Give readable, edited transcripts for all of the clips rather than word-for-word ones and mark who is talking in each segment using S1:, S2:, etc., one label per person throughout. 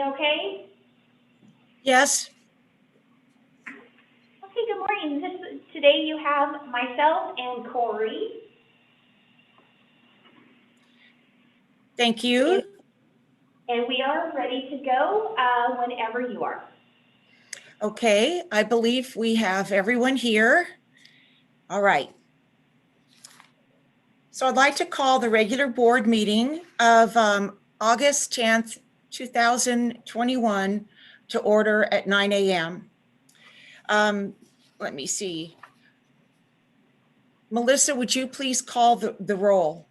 S1: me okay?
S2: Yes.
S1: Okay, good morning. Today you have myself and Corey.
S2: Thank you.
S1: And we are ready to go whenever you are.
S2: Okay, I believe we have everyone here. All right. So I'd like to call the regular board meeting of August 10th, 2021 to order at 9 a.m. Let me see. Melissa, would you please call the roll?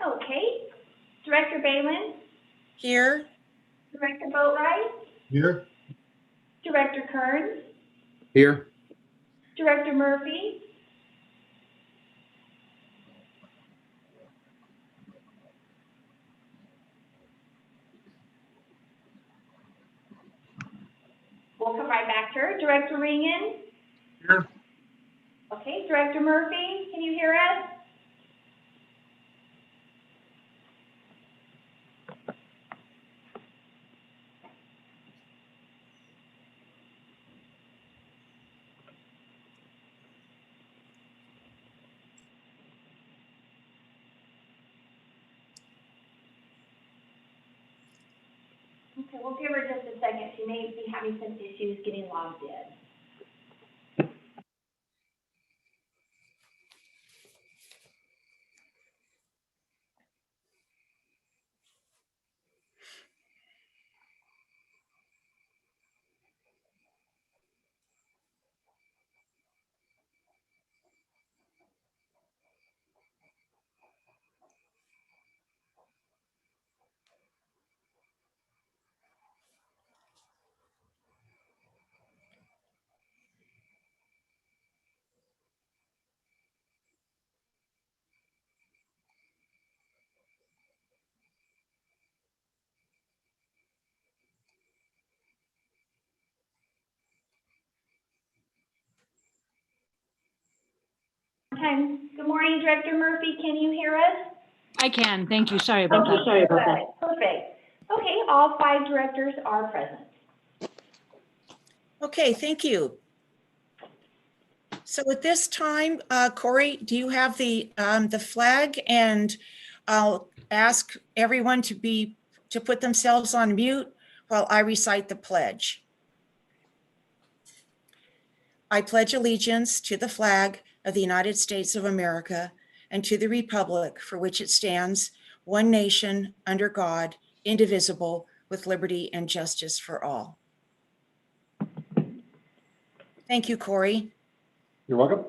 S1: Okay. Director Balin?
S2: Here.
S1: Director Boatwright?
S3: Here.
S1: Director Kearns?
S3: Here.
S1: Director Murphy? We'll come right back to her. Director Ringen?
S3: Here.
S1: Okay, Director Murphy, can you hear us? Okay, we'll give her just a second. She may be having some issues getting logged in. Okay. Good morning, Director Murphy. Can you hear us?
S4: I can. Thank you. Sorry about that.
S1: Perfect. Okay, all 5 directors are present.
S2: Okay, thank you. So at this time, Corey, do you have the flag? And I'll ask everyone to put themselves on mute while I recite the pledge. I pledge allegiance to the flag of the United States of America and to the republic for which it stands, one nation, under God, indivisible, with liberty and justice for all. Thank you, Corey.
S3: You're welcome.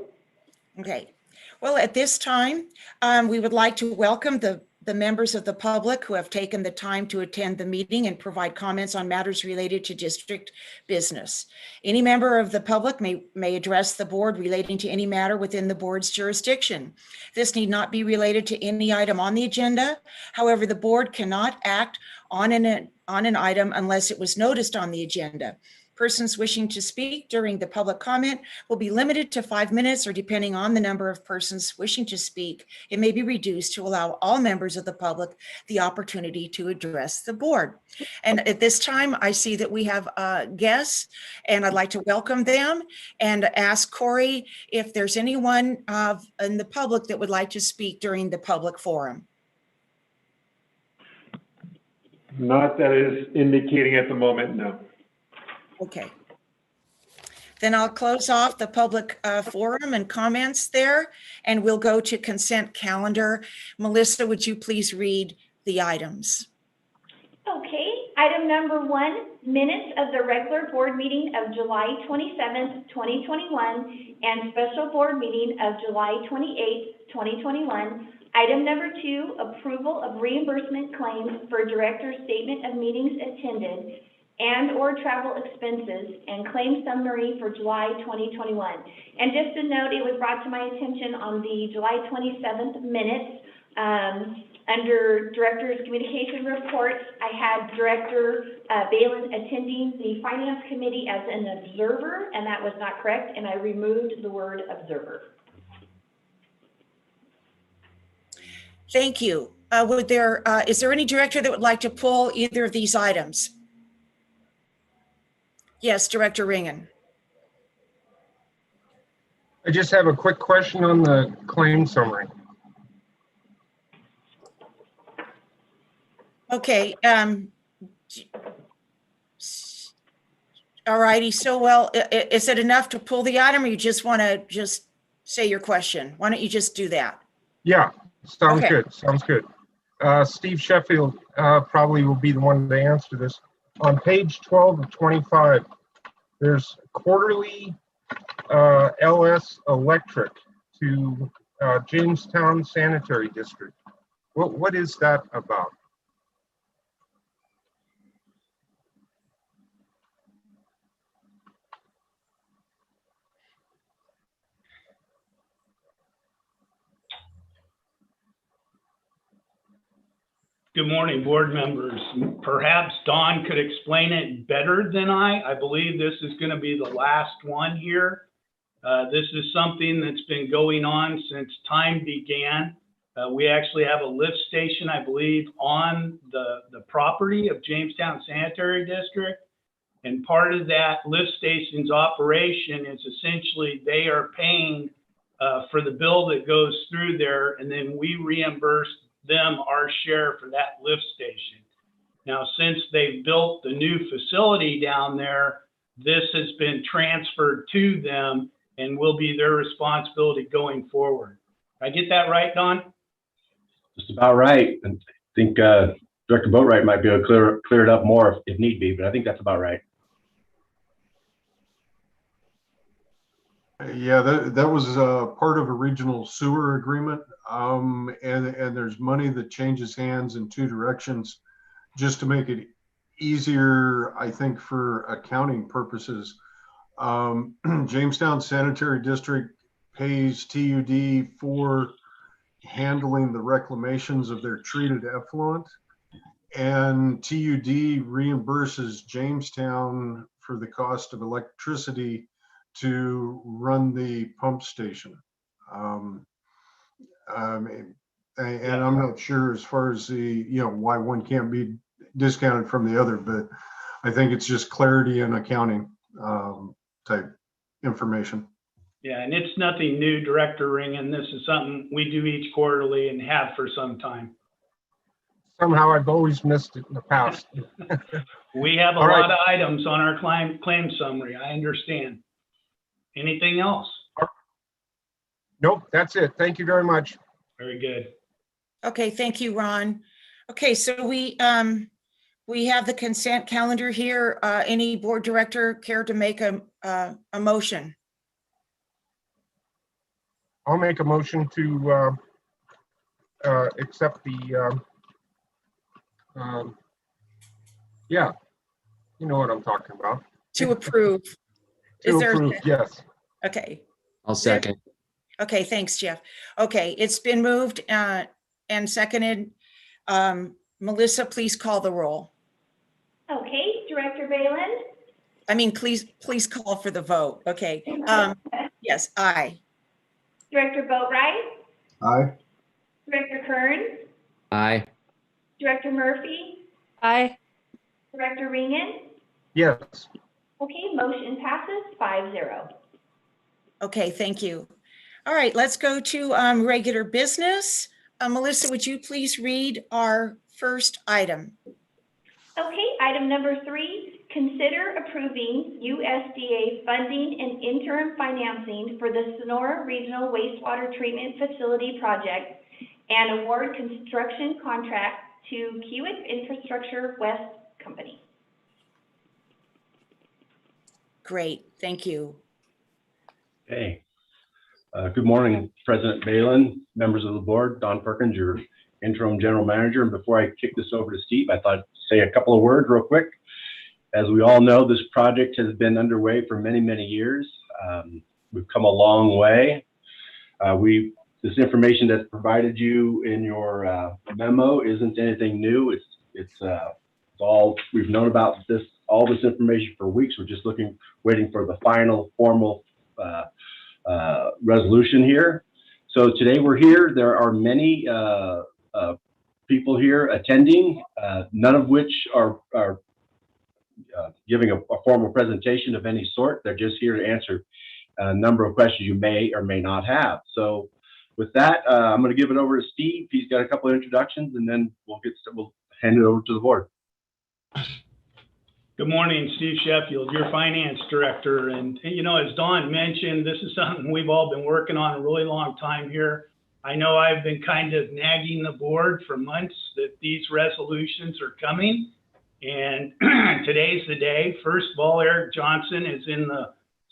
S2: Okay. Well, at this time, we would like to welcome the members of the public who have taken the time to attend the meeting and provide comments on matters related to district business. Any member of the public may address the board relating to any matter within the board's jurisdiction. This need not be related to any item on the agenda. However, the board cannot act on an item unless it was noticed on the agenda. Persons wishing to speak during the public comment will be limited to 5 minutes, or depending on the number of persons wishing to speak, it may be reduced to allow all members of the public the opportunity to address the board. And at this time, I see that we have guests, and I'd like to welcome them and ask Corey if there's anyone in the public that would like to speak during the public forum.
S3: Not that is indicating at the moment, no.
S2: Okay. Then I'll close off the public forum and comments there, and we'll go to consent calendar. Melissa, would you please read the items?
S1: Okay, item number 1, minutes of the regular board meeting of July 27th, 2021, and special board meeting of July 28th, 2021. Item number 2, approval of reimbursement claims for director's statement of meetings attended and/or travel expenses, and claim summary for July 2021. And just a note, it was brought to my attention on the July 27th minutes, under Director's Communication Reports, I had Director Balin attending the Finance Committee as an observer, and that was not correct, and I removed the word observer.
S2: Thank you. Is there any director that would like to pull either of these items? Yes, Director Ringen.
S5: I just have a quick question on the claim summary.
S2: Okay. All righty. So, well, is it enough to pull the item, or you just want to just say your question? Why don't you just do that?
S5: Yeah, sounds
S2: Okay.
S5: good. Sounds good. Steve Sheffield probably will be the one to answer this. On page 12 of 25, there's quarterly LS Electric to Jamestown Sanitary District. What is that about?
S6: Good morning, board members. Perhaps Dawn could explain it better than I. I believe this is going to be the last one here. This is something that's been going on since time began. We actually have a lift station, I believe, on the property of Jamestown Sanitary District. And part of that lift station's operation is essentially they are paying for the bill that goes through there, and then we reimburse them our share for that lift station. Now, since they've built the new facility down there, this has been transferred to them and will be their responsibility going forward. Did I get that right, Don?
S7: Just about right. And I think Director Boatwright might be able to clear it up more if need be, but I think that's about right.
S8: Yeah, that was part of a regional sewer agreement, and there's money that changes hands in two directions just to make it easier, I think, for accounting purposes. Jamestown Sanitary District pays TUD for handling the reclamations of their treated effluent, and TUD reimburses Jamestown for the cost of electricity to run the pump station. And I'm not sure as far as why one can't be discounted from the other, but I think it's just clarity and accounting type information.
S6: Yeah, and it's nothing new, Director Ringen. This is something we do each quarterly and have for some time.
S5: Somehow I've always missed it in the past.
S6: We have a
S5: All right.
S6: lot of items on our claim summary. I understand. Anything else?
S5: Nope, that's it. Thank you very much.
S6: Very good.
S2: Okay, thank you, Ron. Okay, so we have the consent calendar here. Any board director care to make a motion?
S5: I'll make a motion to accept the, yeah, you know what I'm talking about.
S2: To approve.
S5: To
S2: Is there?
S5: approve, yes.
S2: Okay.
S9: I'll second.
S2: Okay, thanks, Jeff. Okay, it's been moved and seconded. Melissa, please call the roll.
S1: Okay, Director Balin?
S2: Please call for the vote. Okay. Yes, aye.
S1: Director Boatwright?
S8: Aye.
S1: Director Kern?
S9: Aye.
S1: Director Murphy?
S4: Aye.
S1: Director Ringen?
S5: Yes.
S1: Okay, motion passes 5-0.
S2: Okay, thank you. All right, let's go to regular business. Melissa, would you please read our first item?
S1: Okay, item number 3, consider approving USDA funding and interim financing for the Sonora Regional Wastewater Treatment Facility project and award construction contract to Kiewit Infrastructure West Company.
S2: Great, thank you.
S7: Okay. Good morning, President Balin, members of the board, Don Perkins, your interim general manager. And before I kick this over to Steve, I thought I'd say a couple of words real quick. As we all know, this project has been underway for many, many years. We've come a long way. This information that's provided you in your memo isn't anything new. It's all we've known about all this information for weeks. We're just waiting for the final formal resolution here. So today we're here. There are many people here attending, none of which are giving a formal presentation of any sort. They're just here to answer a number of questions you may or may not have. So with that, I'm going to give it over to Steve. He's got a couple of introductions, and then we'll hand it over to the board.
S6: Good morning, Steve Sheffield, your finance director. And you know, as Dawn mentioned, this is something we've all been working on a really long time here. I know I've been kind of nagging the board for months that these resolutions are coming. And today's the day. First of all, Eric Johnson is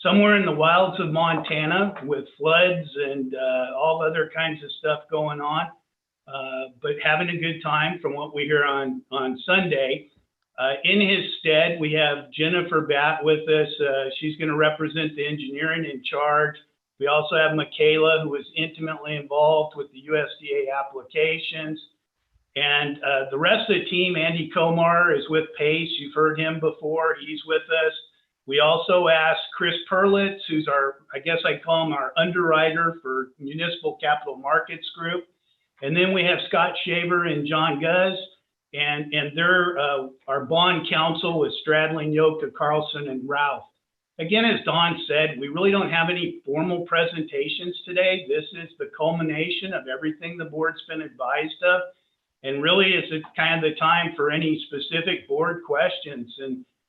S6: somewhere in the wilds of Montana with floods and all other kinds of stuff going on, but having a good time from what we hear on Sunday. In his stead, we have Jennifer Batt with us. She's going to represent the engineering in charge. We also have Michaela, who is intimately involved with the USDA applications. And the rest of the team, Andy Komar is with PACE. You've heard him before. He's with us. We also asked Chris Perlitz, who's I guess I call him our underwriter for Municipal Capital Markets Group. And then we have Scott Shaver and John Guz. And they're our bond counsel with Stradling, Yoka, Carlson, and Ralph. Again, as Don said, we really don't have any formal presentations today. This is the culmination of everything the board's been advised of. And really, it's kind of the time for any specific board questions.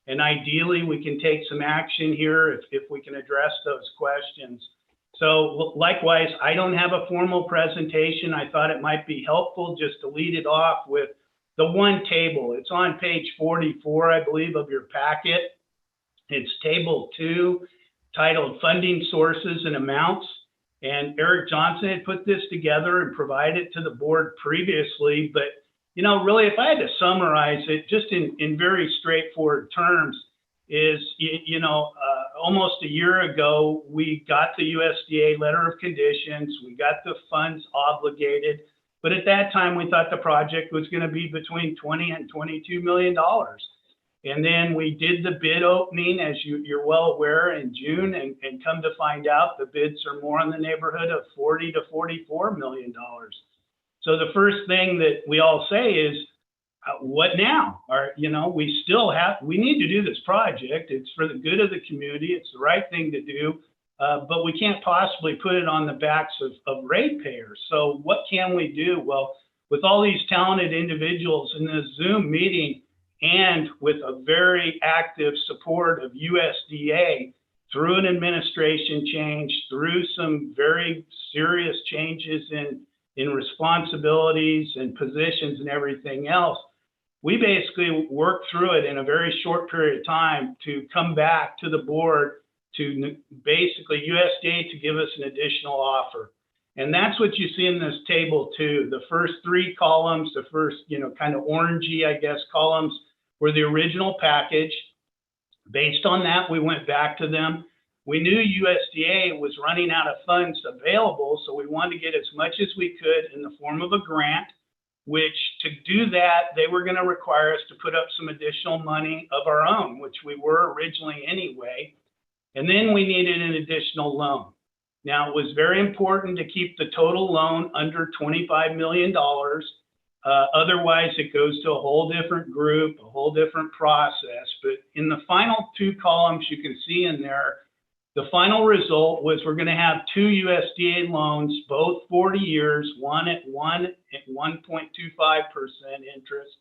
S6: And ideally, we can take some action here if we can address those questions. So likewise, I don't have a formal presentation. I thought it might be helpful just to lead it off with the one table. It's on page 44, I believe, of your packet. It's table 2, titled Funding Sources and Amounts. And Eric Johnson had put this together and provided it to the board previously. But, you know, really, if I had to summarize it just in very straightforward terms, is, almost a year ago, we got the USDA letter of conditions. We got the funds obligated. But at that time, we thought the project was going to be between $20 and $22 million. And then we did the bid opening, as you're well aware, in June, and come to find out the bids are more in the neighborhood of $40 to $44 million. So the first thing that we all say is, what now? We need to do this project. It's for the good of the community. It's the right thing to do. But we can't possibly put it on the backs of ratepayers. So what can we do? Well, with all these talented individuals in this Zoom meeting and with a very active support of USDA through an administration change, through some very serious changes in responsibilities and positions and everything else, we basically worked through it in a very short period of time to come back to the board to basically USDA to give us an additional offer. And that's what you see in this table too. The first 3 columns, the first, kind of orangey, I guess, columns were the original package. Based on that, we went back to them. We knew USDA was running out of funds available, so we wanted to get as much as we could in the form of a grant, which to do that, they were going to require us to put up some additional money of our own, which we were originally anyway. And then we needed an additional loan. Now, it was very important to keep the total loan under $25 million. Otherwise, it goes to a whole different group, a whole different process. But in the final 2 columns, you can see in there, the final result was we're going to have 2 USDA loans, both 40 years, one at 1.25% interest,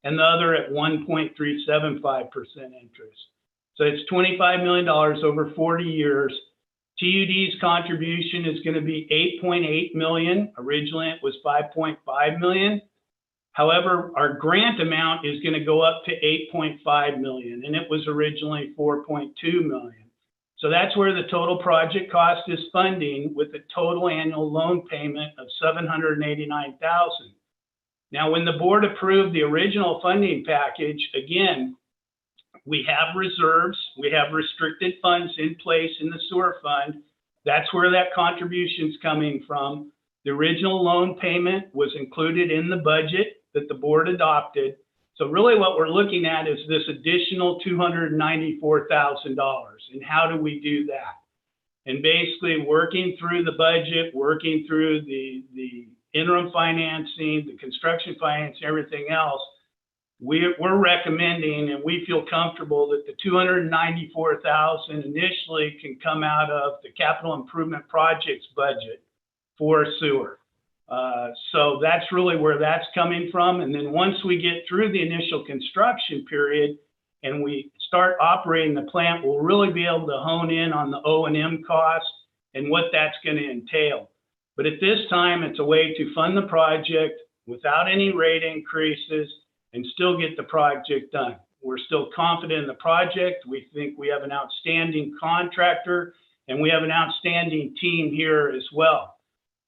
S6: and the other at 1.375% interest. So it's $25 million over 40 years. TUD's contribution is going to be $8.8 million. Originally, it was $5.5 million. However, our grant amount is going to go up to $8.5 million, and it was originally $4.2 million. So that's where the total project cost is funding, with a total annual loan payment of $789,000. Now, when the board approved the original funding package, again, we have reserves, we have restricted funds in place in the sewer fund. That's where that contribution is coming from. The original loan payment was included in the budget that the board adopted. So really what we're looking at is this additional $294,000. And how do we do that? And basically working through the budget, working through the interim financing, the construction financing, everything else, we're recommending, and we feel comfortable that the $294,000 initially can come out of the capital improvement projects budget for sewer. So that's really where that's coming from. And then once we get through the initial construction period and we start operating the plant, we'll really be able to hone in on the O&M cost and what that's going to entail. But at this time, it's a way to fund the project without any rate increases and still get the project done. We're still confident in the project. We think we have an outstanding contractor and we have an outstanding team here as well.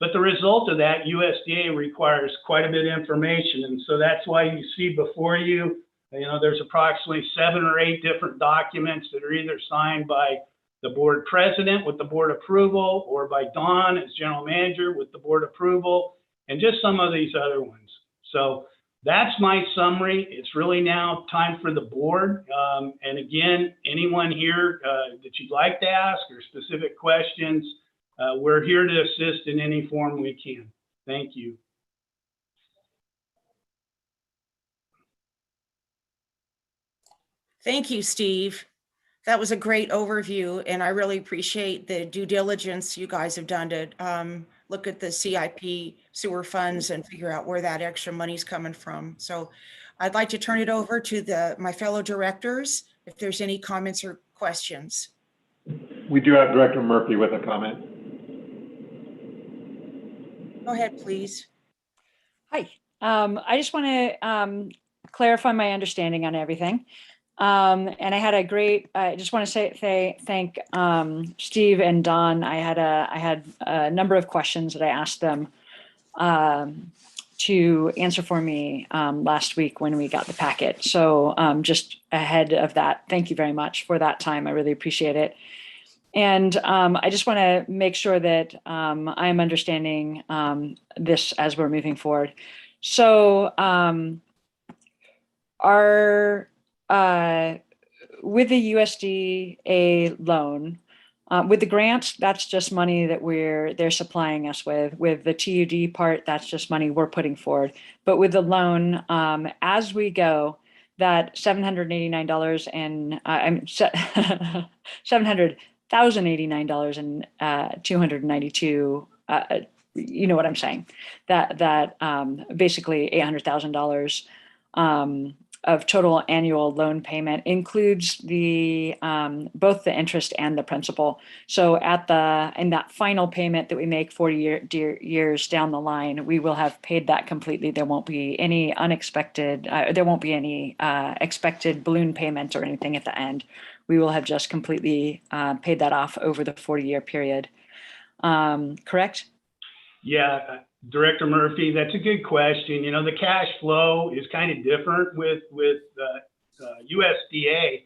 S6: But the result of that, USDA requires quite a bit of information. And so that's why you see before you, there's approximately 7 or 8 different documents that are either signed by the board president with the board approval or by Don as general manager with the board approval and just some of these other ones. So that's my summary. It's really now time for the board. And again, anyone here that you'd like to ask or specific questions, we're here to assist in any form we can. Thank you.
S2: Thank you, Steve. That was a great overview, and I really appreciate the due diligence you guys have done to look at the CIP sewer funds and figure out where that extra money's coming from. So I'd like to turn it over to my fellow directors, if there's any comments or questions.
S3: We do have Director Murphy with a comment.
S2: Go ahead, please.
S4: Hi. I just want to clarify my understanding on everything. And I had I just want to thank Steve and Don. I had a number of questions that I asked them to answer for me last week when we got the packet. So just ahead of that, thank you very much for that time. I really appreciate it. And I just want to make sure that I'm understanding this as we're moving forward. So with the USDA loan, with the grants, that's just money that they're supplying us with. With the TUD part, that's just money we're putting forward. But with the loan, as we go, that $789 and $700,089 and 292. You know what I'm saying? That basically $800,000 of total annual loan payment includes the both the interest and the principal. So in that final payment that we make 40 years down the line, we will have paid that completely. There won't be any unexpected. There won't be any expected balloon payments or anything at the end. We will have just completely paid that off over the 40-year period. Correct? Yeah.
S6: Director Murphy, that's a good question. The cash flow is kind of different with USDA.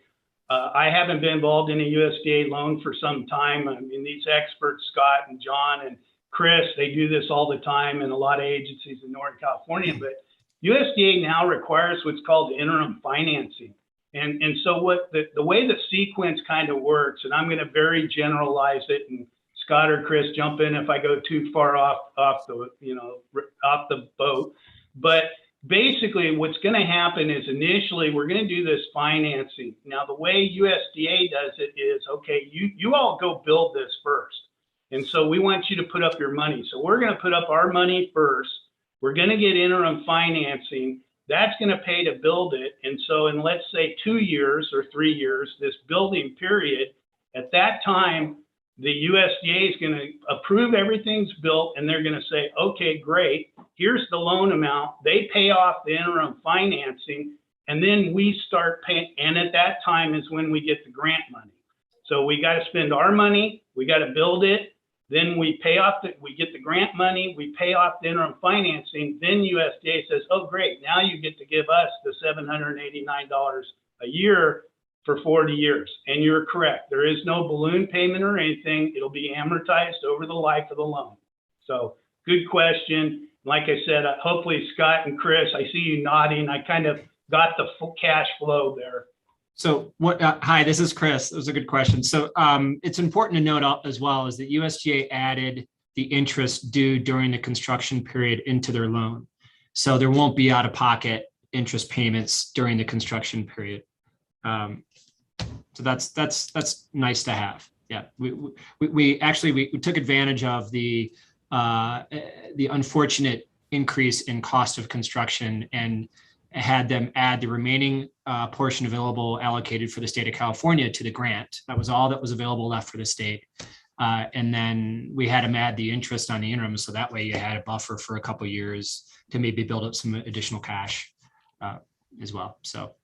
S6: I haven't been involved in a USDA loan for some time. I mean, these experts, Scott and John and Chris, they do this all the time in a lot of agencies in Northern California. But USDA now requires what's called interim financing. And so the way the sequence kind of works, and I'm going to very generalize it, and Scott or Chris jump in if I go too far off the boat. But basically what's going to happen is initially we're going to do this financing. Now, the way USDA does it is, okay, you all go build this first. And so we want you to put up your money. So we're going to put up our money first. We're going to get interim financing. That's going to pay to build it. And so in, let's say, 2 years or 3 years, this building period, at that time, the USDA is going to approve everything's built, and they're going to say, okay, great, here's the loan amount. They pay off the interim financing, and then we start paying. And at that time is when we get the grant money. So we got to spend our money, we got to build it, then we pay off we get the grant money, we pay off the interim financing, then USDA says, oh, great, now you get to give us the $789 a year for 40 years. And you're correct. There is no balloon payment or anything. It'll be amortized over the life of the loan. So good question. Like I said, hopefully Scott and Chris, I see you nodding. I kind of got the full cash flow there.
S10: So hi, this is Chris. That was a good question. So it's important to note as well is that USDA added the interest due during the construction period into their loan. So there won't be out-of-pocket interest payments during the construction period. So that's nice to have. Yeah, we actually took advantage of the unfortunate increase in cost of construction and had them add the remaining portion available allocated for the state of California to the grant. That was all that was available left for the state. And then we had them add the interest on the interim. So that way you had a buffer for a couple of years to maybe build up some additional cash as well. So.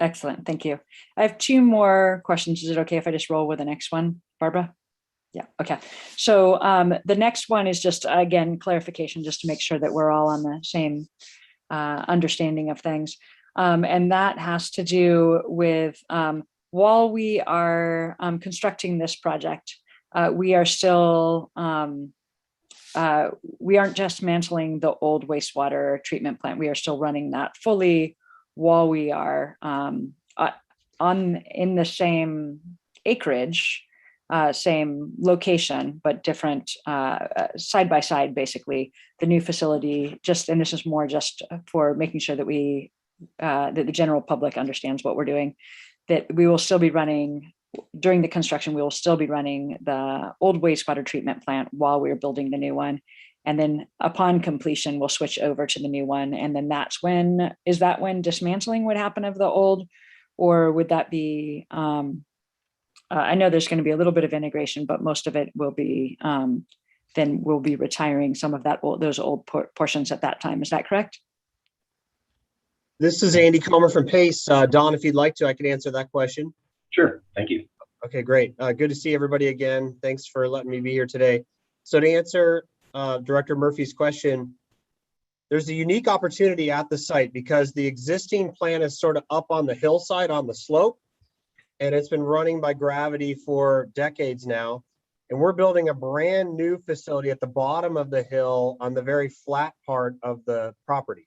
S4: Excellent. Thank you. I have two more questions. Is it okay if I just roll with the next one, Barbara? Yeah. Okay. So the next one is just, again, clarification, just to make sure that we're all on the same understanding of things. And that has to do with while we are constructing this project, we are still, we aren't just dismantling the old wastewater treatment plant. We are still running that fully while we are in the same acreage, same location, but different side by side, basically. The new facility, and this is more just for making sure that that the general public understands what we're doing, that we will still be running, during the construction, we will still be running the old wastewater treatment plant while we're building the new one. And then upon completion, we'll switch over to the new one. And then is that when dismantling would happen of the old, or would that be, I know there's going to be a little bit of integration, but most of it will be, then we'll be retiring some of those old portions at that time. Is that correct?
S11: This is Andy Comer from Pace. Don, if you'd like to, I can answer that question.
S7: Sure, thank you.
S11: Okay, great. Good to see everybody again. Thanks for letting me be here today. So to answer Director Murphy's question, there's a unique opportunity at the site because the existing plant is sort of up on the hillside on the slope, and it's been running by gravity for decades now. And we're building a brand new facility at the bottom of the hill on the very flat part of the property.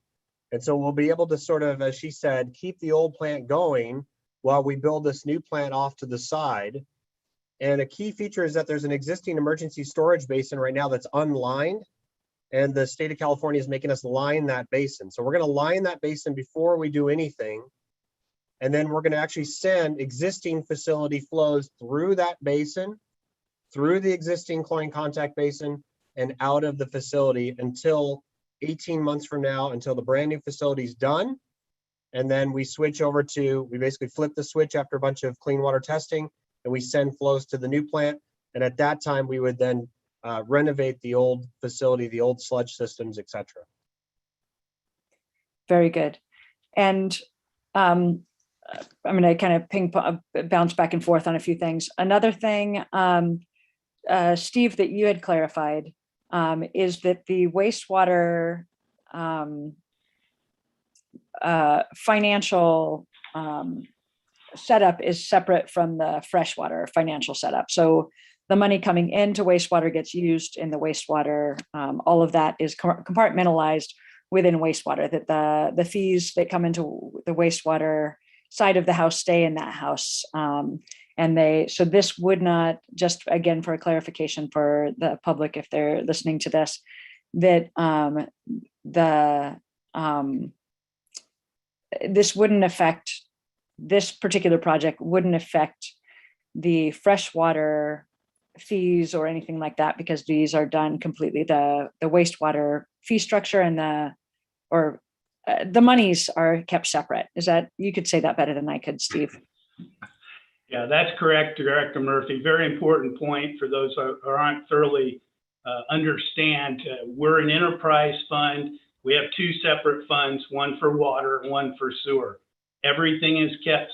S11: And so we'll be able to sort of, as she said, keep the old plant going while we build this new plant off to the side. And a key feature is that there's an existing emergency storage basin right now that's unlined, and the state of California is making us line that basin. So we're going to line that basin before we do anything. And then we're going to actually send existing facility flows through that basin, through the existing chlorine contact basin, and out of the facility until 18 months from now, until the brand new facility is done. And then we switch over we basically flip the switch after a bunch of clean water testing, and we send flows to the new plant. And at that time, we would then renovate the old facility, the old sludge systems, et cetera.
S4: Very good. And I'm going to kind of bounce back and forth on a few things. Another thing, Steve, that you had clarified is that the wastewater financial setup is separate from the freshwater financial setup. So the money coming into wastewater gets used in the wastewater. All of that is compartmentalized within wastewater, that the fees that come into the wastewater side of the house stay in that house. So this would not, just again, for a clarification for the public, if they're listening to this, that this particular project wouldn't affect the freshwater fees or anything like that, because these are done completely, the wastewater fee structure and the monies are kept separate. Is that, you could say that better than I could, Steve.
S6: Yeah, that's correct, Director Murphy. Very important point for those who aren't thoroughly understand. We're an enterprise fund. We have two separate funds, one for water, one for sewer. Everything is kept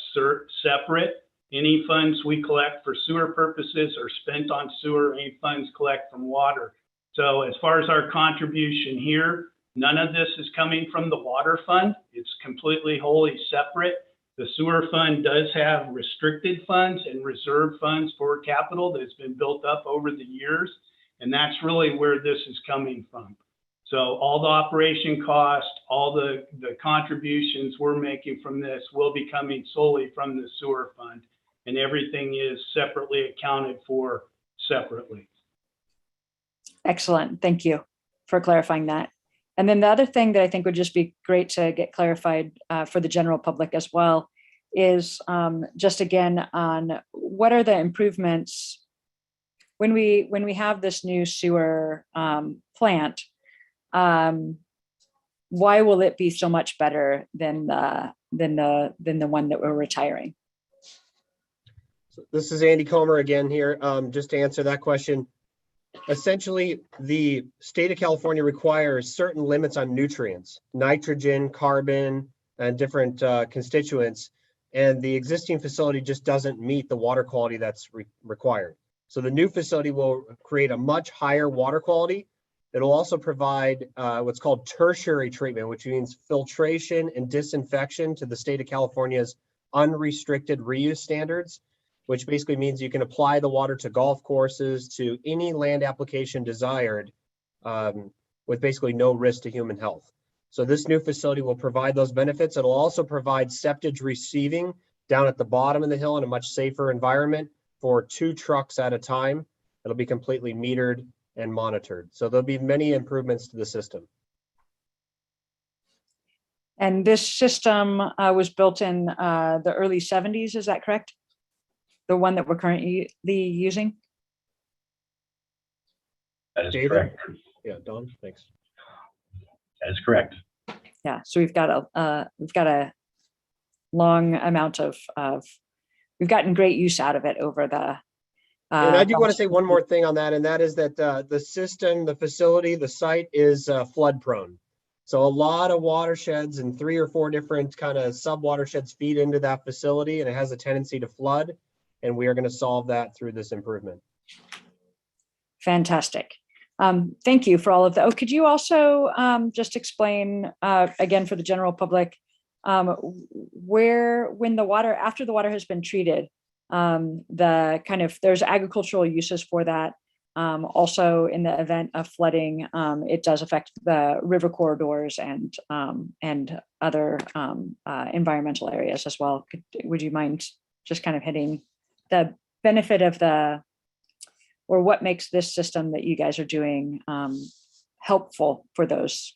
S6: separate. Any funds we collect for sewer purposes are spent on sewer. Any funds collect from water. So as far as our contribution here, none of this is coming from the water fund. It's completely wholly separate. The sewer fund does have restricted funds and reserve funds for capital that's been built up over the years. And that's really where this is coming from. So all the operation costs, all the contributions we're making from this will be coming solely from the sewer fund, and everything is separately accounted for separately.
S4: Excellent. Thank you for clarifying that. And then the other thing that I think would just be great to get clarified for the general public as well is just again on what are the improvements when we have this new sewer plant. Why will it be so much better than the one that we're retiring?
S11: So this is Andy Comer again here. Just to answer that question. Essentially, the state of California requires certain limits on nutrients, nitrogen, carbon, and different constituents. And the existing facility just doesn't meet the water quality that's required. So the new facility will create a much higher water quality. It'll also provide what's called tertiary treatment, which means filtration and disinfection to the state of California's unrestricted reuse standards, which basically means you can apply the water to golf courses, to any land application desired, with basically no risk to human health. So this new facility will provide those benefits. It'll also provide septage receiving down at the bottom of the hill in a much safer environment for 2 trucks at a time. It'll be completely metered and monitored. So there'll be many improvements to the system.
S4: And this system was built in the early 70s, is that correct? The one that we're currently using?
S7: That is
S11: David?
S7: correct.
S11: Yeah, Don, thanks.
S7: That is correct.
S4: Yeah, so we've got a long amount of we've gotten great use out of it over the.
S11: And I do want to say one more thing on that, and that is that the system, the facility, the site is flood prone. So a lot of watersheds and 3 or 4 different kind of sub watersheds feed into that facility, and it has a tendency to flood. And we are going to solve that through this improvement.
S4: Fantastic. Thank you for all of that. Oh, could you also just explain again for the general public when the water, after the water has been treated, there's agricultural uses for that. Also, in the event of flooding, it does affect the river corridors and other environmental areas as well. Would you mind just kind of hitting the benefit of or what makes this system that you guys are doing helpful for those?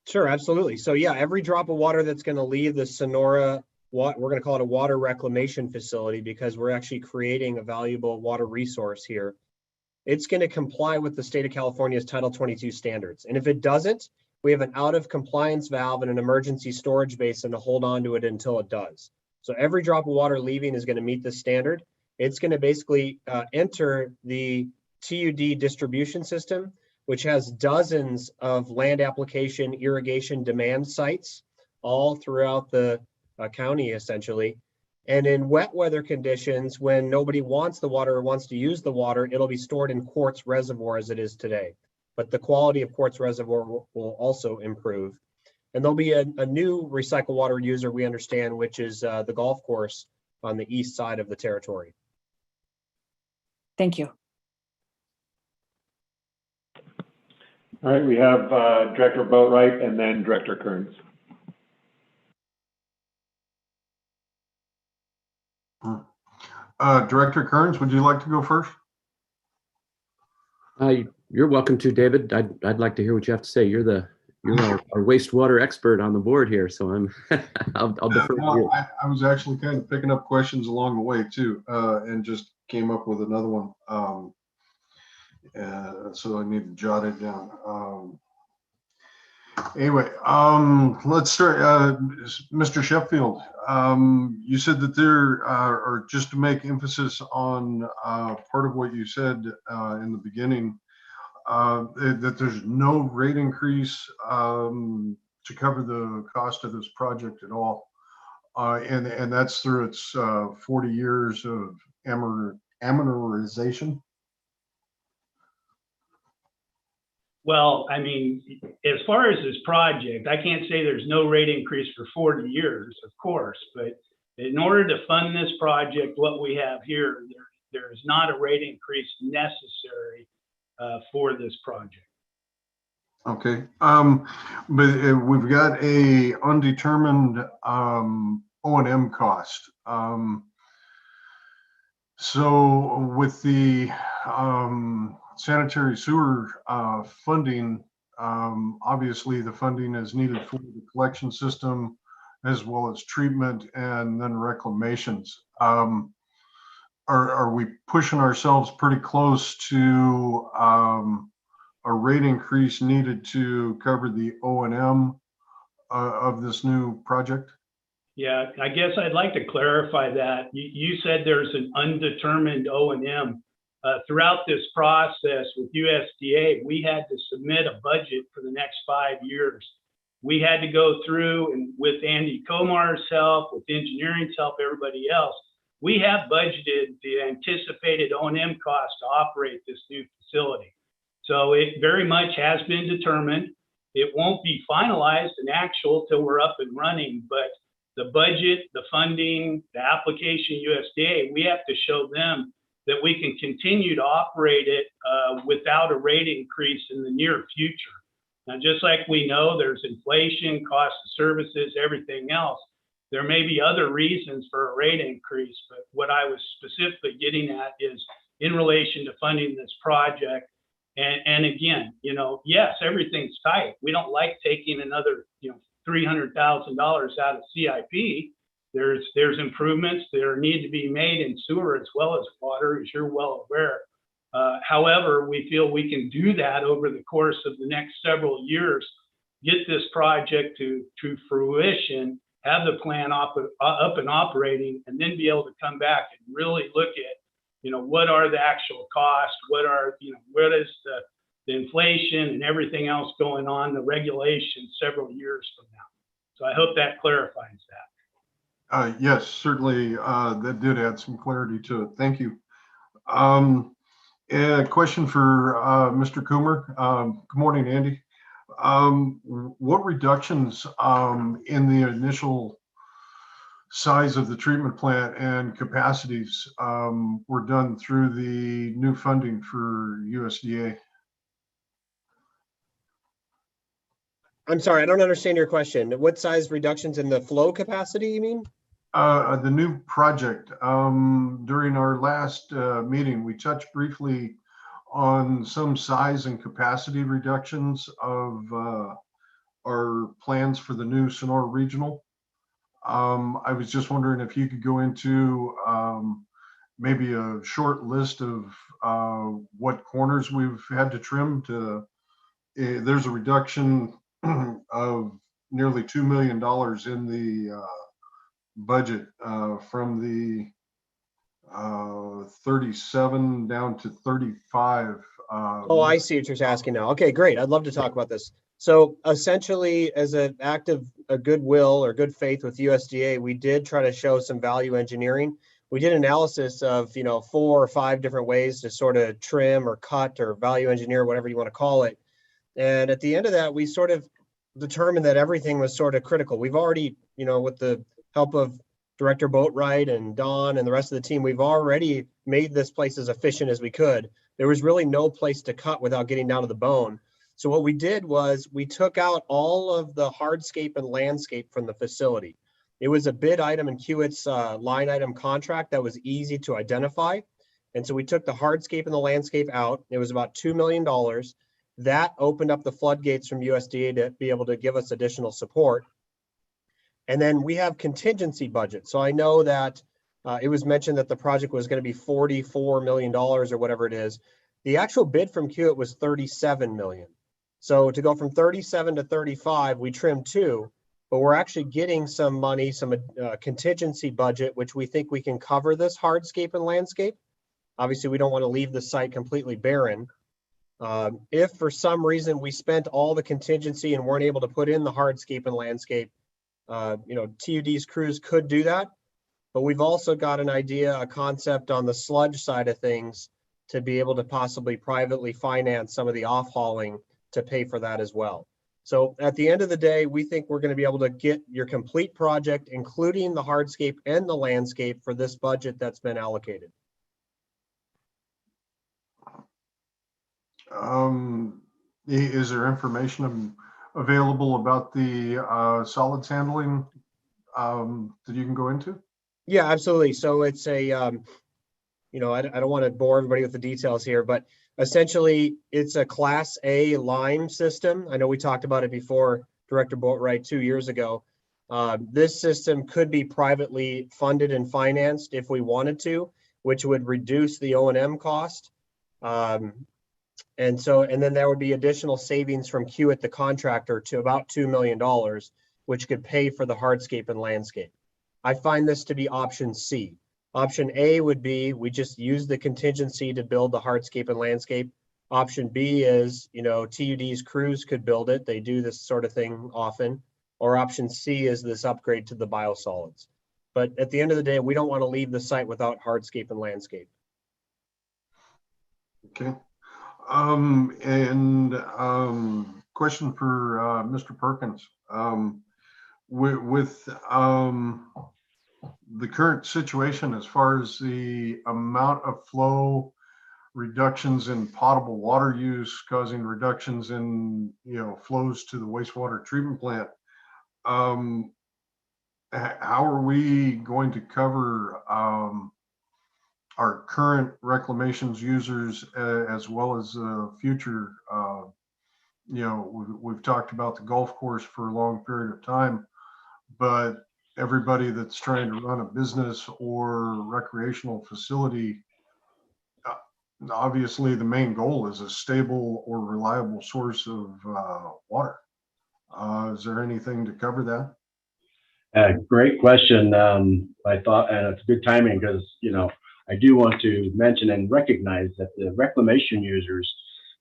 S11: Sure, absolutely. So yeah, every drop of water that's going to leave the Sonora, we're going to call it a water reclamation facility because we're actually creating a valuable water resource here. It's going to comply with the state of California's Title 22 standards. And if it doesn't, we have an out of compliance valve and an emergency storage basin to hold on to it until it does. So every drop of water leaving is going to meet this standard. It's going to basically enter the TUD distribution system, which has dozens of land application irrigation demand sites all throughout the county, essentially. And in wet weather conditions, when nobody wants the water or wants to use the water, it'll be stored in Quartz Reservoir as it is today. But the quality of Quartz Reservoir will also improve. And there'll be a new recycled water user, we understand, which is the golf course on the east side of the territory.
S4: Thank you.
S3: All right, we have Director Boatwright and then Director Kearns.
S8: Director Kearns, would you like to go first?
S9: You're welcome to, David. I'd like to hear what you have to say. You're our wastewater expert on the board here, so I'll defer to you.
S8: I was actually kind of picking up questions along the way too, and just came up with another one. So I need to jot it down. Anyway, let's start. Mr. Sheffield, you said that there or just to make emphasis on part of what you said in the beginning, that there's no rate increase to cover the cost of this project at all. And that's through its 40 years of amortization.
S6: Well, I mean, as far as this project, I can't say there's no rate increase for 40 years, of course, but in order to fund this project, what we have here, there is not a rate increase necessary for this project.
S8: Okay, but we've got a undetermined O&M cost. So with the sanitary sewer funding, obviously the funding is needed for the collection system as well as treatment and then reclamations. Are we pushing ourselves pretty close to a rate increase needed to cover the O&M of this new project?
S6: Yeah, I guess I'd like to clarify that. You said there's an undetermined O&M. Throughout this process with USDA, we had to submit a budget for the next 5 years. We had to go through, and with Andy Comar's help, with engineering's help, everybody else, we have budgeted the anticipated O&M cost to operate this new facility. So it very much has been determined. It won't be finalized and actual till we're up and running, but the budget, the funding, the application USDA, we have to show them that we can continue to operate it without a rate increase in the near future. Now, just like we know there's inflation, cost of services, everything else, there may be other reasons for a rate increase, but what I was specifically getting at is in relation to funding this project. And again, you know, yes, everything's tight. We don't like taking another, you know, $300,000 out of CIP. There's improvements that need to be made in sewer as well as water, as you're well aware. However, we feel we can do that over the course of the next several years, get this project to fruition, have the plan up and operating, and then be able to come back and really look at, you know, what are the actual costs, what is the inflation and everything else going on, the regulations several years from now. So I hope that clarifies that.
S8: Yes, certainly that did add some clarity to it. Thank you. A question for Mr. Coomer. Good morning, Andy. What reductions in the initial size of the treatment plant and capacities were done through the new funding for USDA?
S11: I'm sorry, I don't understand your question. What size reductions in the flow capacity, you mean?
S8: The new project. During our last meeting, we touched briefly on some size and capacity reductions of our plans for the new Sonora Regional. I was just wondering if you could go into maybe a short list of what corners we've had to trim to. There's a reduction of nearly $2 million in the budget from the 37 down to 35.
S11: Oh, I see what you're asking now. Okay, great. I'd love to talk about this. So essentially, as an act of a goodwill or good faith with USDA, we did try to show some value engineering. We did analysis of, 4 or 5 different ways to sort of trim or cut or value engineer, whatever you want to call it. And at the end of that, we sort of determined that everything was sort of critical. We've already, with the help of Director Boatwright and Don and the rest of the team, we've already made this place as efficient as we could. There was really no place to cut without getting down to the bone. So what we did was we took out all of the hardscape and landscape from the facility. It was a bid item in Hewitt's line item contract that was easy to identify. And so we took the hardscape and the landscape out. It was about $2 million. That opened up the floodgates from USDA to be able to give us additional support. And then we have contingency budget. So I know that it was mentioned that the project was going to be $44 million or whatever it is. The actual bid from Hewitt was $37 million. So to go from 37 to 35, we trimmed 2, but we're actually getting some money, some contingency budget, which we think we can cover this hardscape and landscape. Obviously, we don't want to leave the site completely barren. If for some reason we spent all the contingency and weren't able to put in the hardscape and landscape, TUD's crews could do that. But we've also got an idea, a concept on the sludge side of things to be able to possibly privately finance some of the off-hauling to pay for that as well. So at the end of the day, we think we're going to be able to get your complete project, including the hardscape and the landscape, for this budget that's been allocated.
S8: Is there information available about the solids handling that you can go into?
S11: Yeah, absolutely. So it's I don't want to bore everybody with the details here, but essentially it's a Class A lime system. I know we talked about it before, Director Boatwright, 2 years ago. This system could be privately funded and financed if we wanted to, which would reduce the O&M cost. And then there would be additional savings from Kiewit, the contractor, to about $2 million, which could pay for the hardscape and landscape. I find this to be option C. Option A would be we just use the contingency to build the hardscape and landscape. Option B is, TUD's crews could build it. They do this sort of thing often. Or option C is this upgrade to the biosolids. But at the end of the day, we don't want to leave the site without hardscape and landscape.
S8: Okay. Question for Mr. Perkins. With the current situation as far as the amount of flow, reductions in potable water use causing reductions in flows to the wastewater treatment plant, how are we going to cover our current reclamations users as well as future? We've talked about the golf course for a long period of time, but everybody that's trying to run a business or recreational facility, obviously the main goal is a stable or reliable source of water. Is there anything to cover that?
S7: Great question. I thought, and it's good timing because, I do want to mention and recognize that the reclamation users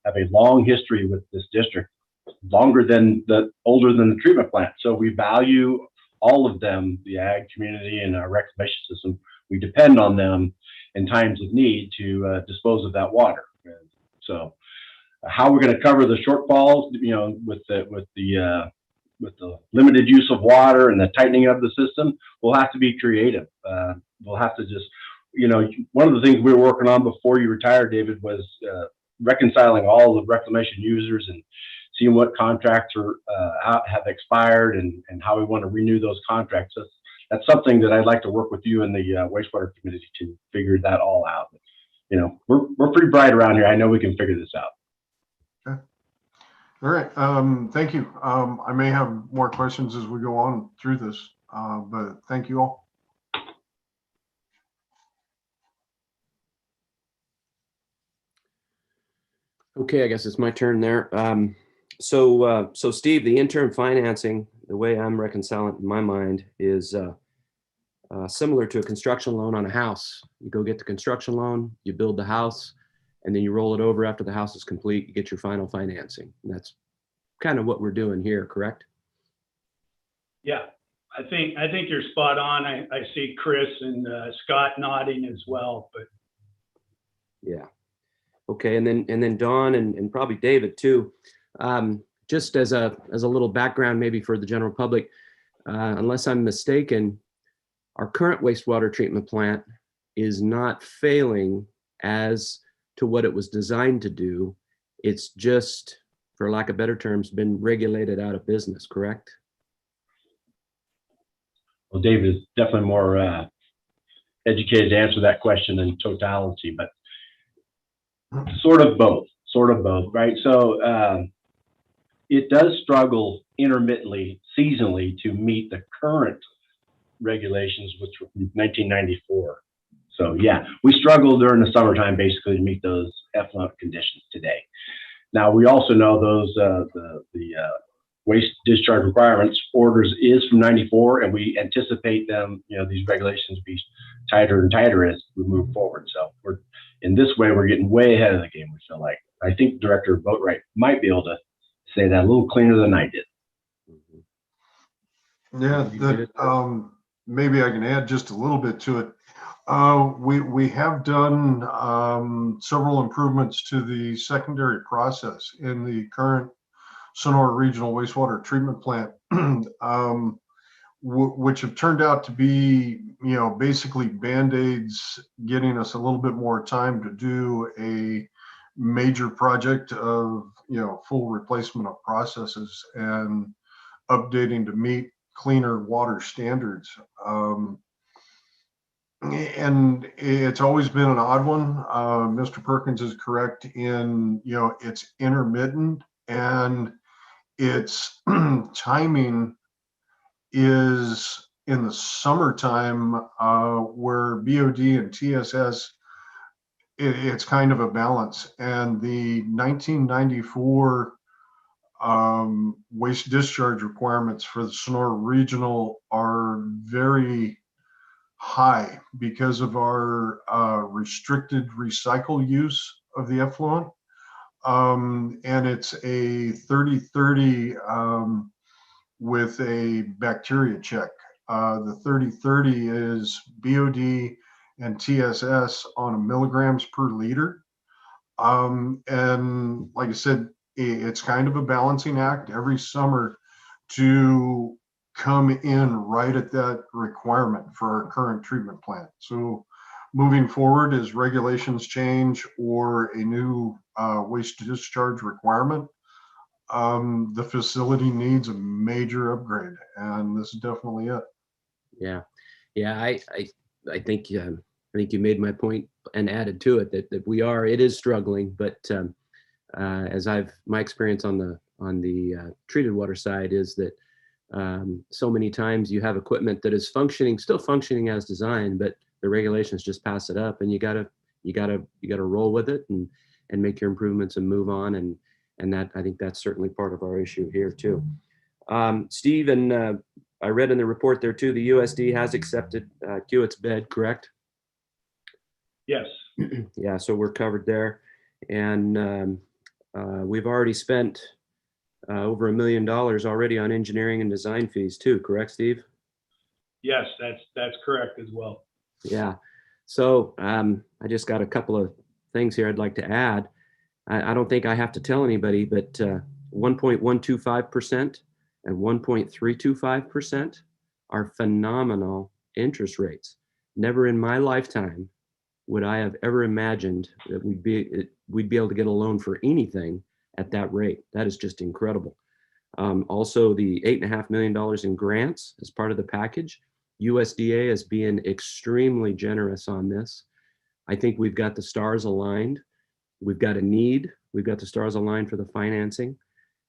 S7: have a long history with this district, older than the treatment plant. So we value all of them, the ag community and our reclamation system. We depend on them in times of need to dispose of that water. So how we're going to cover the shortfalls, with the limited use of water and the tightening of the system, we'll have to be creative. We'll have to just, one of the things we were working on before you retired, David, was reconciling all the reclamation users and seeing what contracts have expired and how we want to renew those contracts. That's something that I'd like to work with you and the wastewater committee to figure that all out. We're pretty bright around here. I know we can figure this out.
S8: Okay. All right. Thank you. I may have more questions as we go on through this, but thank you all.
S9: Okay, I guess it's my turn there. So Steve, the interim financing, the way I'm reconciling it in my mind is similar to a construction loan on a house. You go get the construction loan, you build the house, and then you roll it over after the house is complete, you get your final financing. And that's kind of what we're doing here, correct?
S6: Yeah, I think you're spot on. I see Chris and Scott nodding as well, but.
S9: Yeah. Okay, and then Dawn and probably David too. Just as a little background, maybe for the general public, unless I'm mistaken, our current wastewater treatment plant is not failing as to what it was designed to do. It's just, for lack of better terms, been regulated out of business, correct?
S7: Well, David is definitely more educated to answer that question in totality, but sort of both, right? So it does struggle intermittently, seasonally, to meet the current regulations, which were from 1994. So yeah, we struggle during the summertime basically to meet those effluent conditions today. Now we also know those the waste discharge requirements orders is from 94, and we anticipate them, these regulations be tighter and tighter as we move forward. So we're in this way, we're getting way ahead of the game, we feel like. I think Director Boatwright might be able to say that a little cleaner than I did.
S8: Yeah, maybe I can add just a little bit to it. We have done several improvements to the secondary process in the current Sonora Regional Wastewater Treatment Plant, which have turned out to be, basically Band-Aids, getting us a little bit more time to do a major project of, full replacement of processes and updating to meet cleaner water standards. and it's always been an odd one. Mr. Perkins is correct in, it's intermittent, and its timing is in the summertime, where BOD and TSS, it's kind of a balance. And the 1994 waste discharge requirements for the Sonora Regional are very high because of our restricted recycle use of the effluent. And it's a 30-30 with a bacteria check. The 30-30 is BOD and TSS on a milligrams per liter. And like I said, it's kind of a balancing act every summer to come in right at that requirement for our current treatment plant. So moving forward, as regulations change or a new waste discharge requirement, the facility needs a major upgrade, and this is definitely it.
S9: Yeah, yeah. I think you made my point and added to it that it is struggling, but as my experience on the treated water side is that so many times you have equipment that is still functioning as designed, but the regulations just pass it up, and you gotta roll with it and make your improvements and move on. And that, I think that's certainly part of our issue here too. Steve, and I read in the report there too, the USD has accepted Kiewit's bid, correct?
S6: Yes.
S9: Yeah, so we're covered there. And we've already spent over $1 million already on engineering and design fees too, correct, Steve?
S6: Yes, that's correct as well.
S9: Yeah. So I just got a couple of things here I'd like to add. I don't think I have to tell anybody, but 1.125% and 1.325% are phenomenal interest rates. Never in my lifetime would I have ever imagined that we'd be able to get a loan for anything at that rate. That is just incredible. Also, the $8.5 million in grants as part of the package. USDA is being extremely generous on this. I think we've got the stars aligned. We've got a need. We've got the stars aligned for the financing,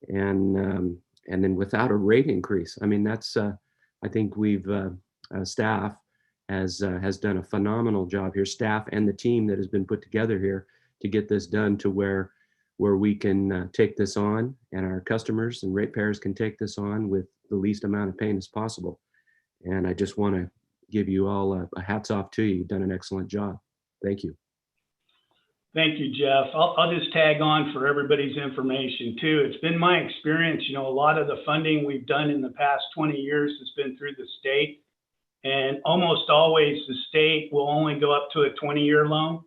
S9: and then without a rate increase. I mean, that's I think staff has done a phenomenal job here. Staff and the team that has been put together here to get this done to where we can take this on, and our customers and ratepayers can take this on with the least amount of pain as possible. And I just want to give you all a hats off to you. You've done an excellent job. Thank you.
S6: Thank you, Jeff. I'll just tag on for everybody's information too. It's been my experience, a lot of the funding we've done in the past 20 years has been through the state, and almost always the state will only go up to a 20-year loan.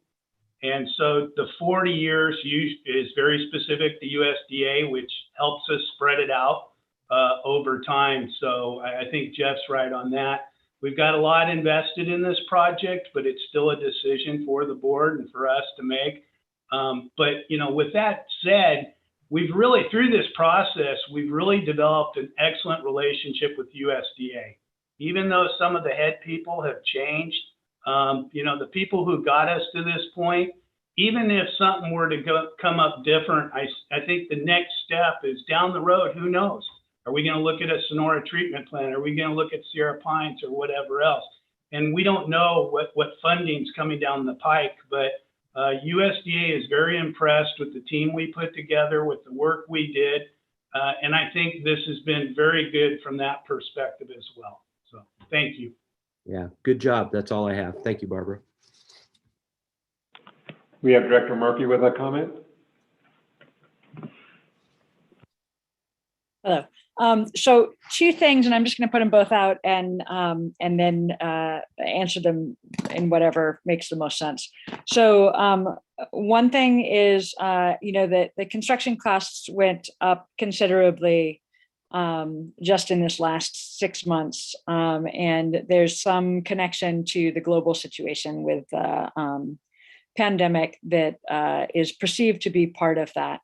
S6: And so the 40 years is very specific to USDA, which helps us spread it out over time. So I think Jeff's right on that. We've got a lot invested in this project, but it's still a decision for the board and for us to make. But with that said, through this process, we've really developed an excellent relationship with USDA. Even though some of the head people have changed, the people who got us to this point, even if something were to come up different, I think the next step is down the road. Who knows? Are we going to look at a Sonora treatment plant? Are we going to look at Sierra Pines or whatever else? And we don't know what funding's coming down the pike, but USDA is very impressed with the team we put together, with the work we did. And I think this has been very good from that perspective as well. So thank you.
S9: Yeah, good job. That's all I have. Thank you, Barbara.
S3: We have Director Murphy with a comment.
S4: Hello. So two things, and I'm just going to put them both out and then answer them in whatever makes the most sense. So one thing is, that the construction costs went up considerably just in this last 6 months, and there's some connection to the global situation with pandemic that is perceived to be part of that.